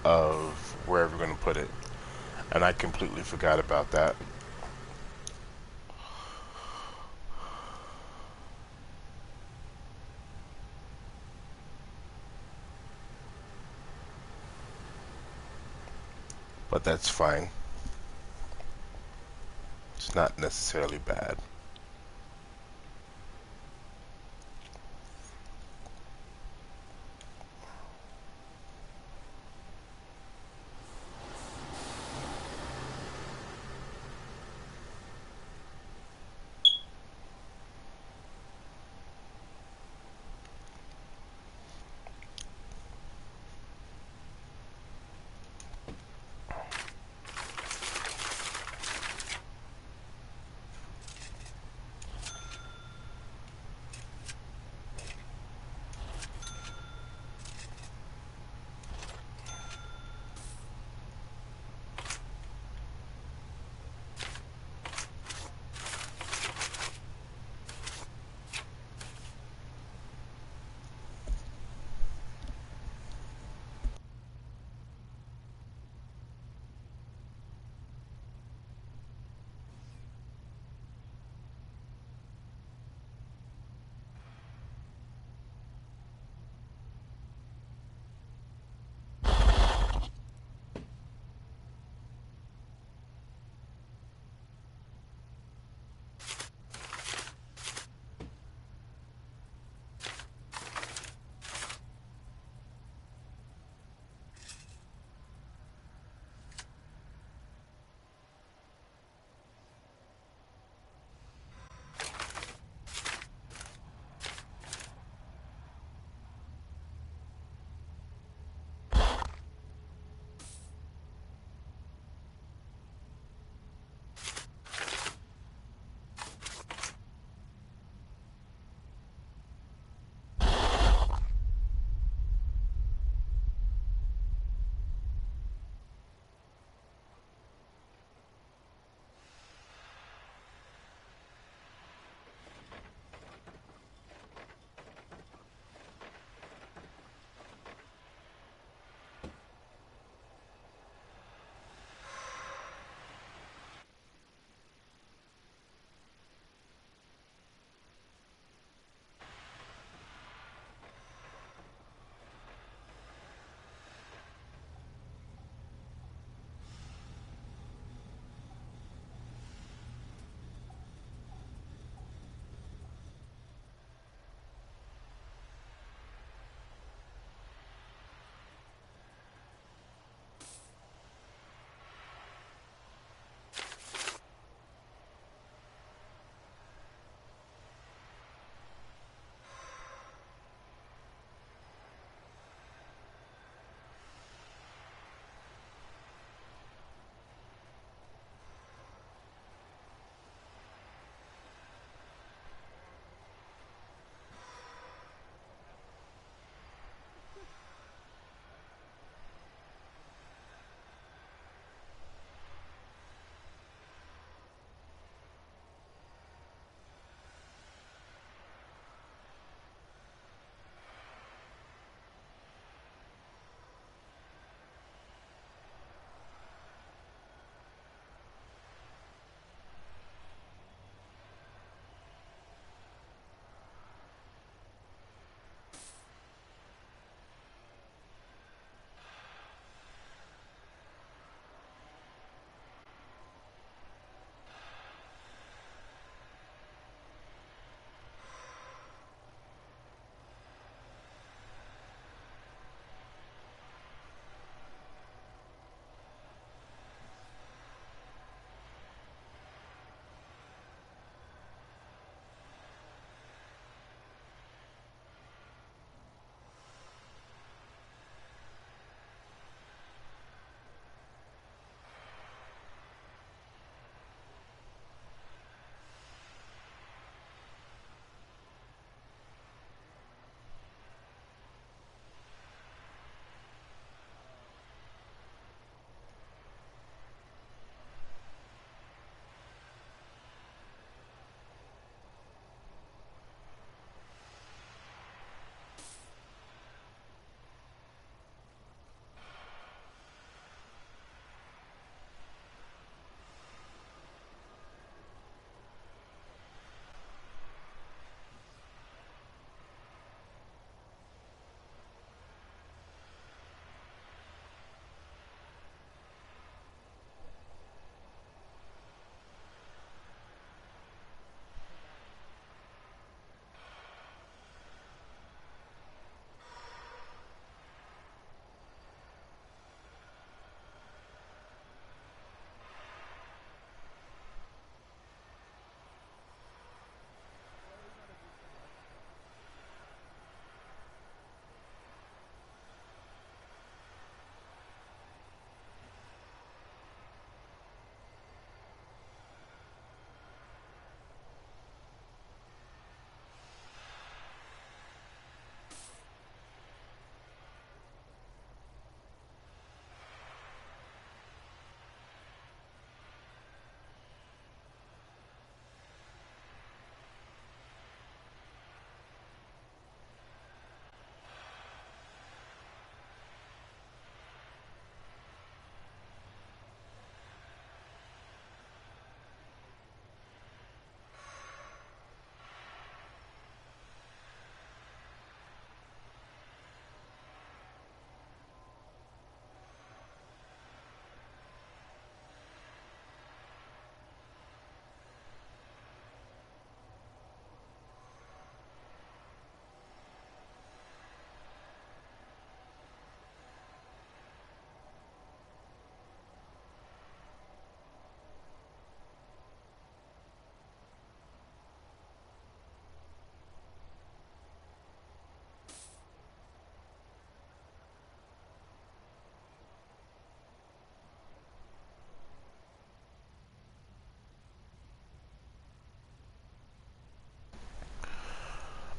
of wherever you're going to put it. And I completely forgot about that. But that's fine. It's not necessarily bad.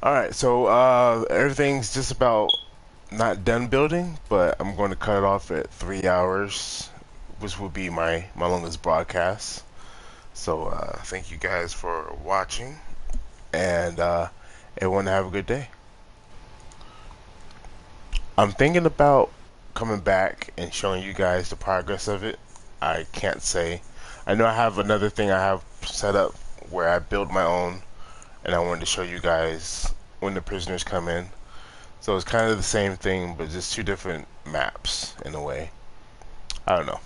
Alright, so everything's just about not done building, but I'm going to cut it off at 3 hours, which will be my longest broadcast. So thank you guys for watching, and everyone have a good day. I'm thinking about coming back and showing you guys the progress of it. I can't say. I know I have another thing I have set up where I build my own, and I wanted to show you guys when the prisoners come in. So it's kind of the same thing, but just two different maps in a way. I don't know,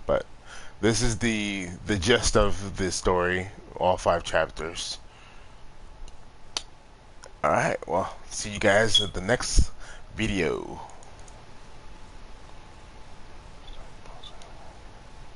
but this is the gist of this story, all 5 chapters. All right, well, see you guys at the next video.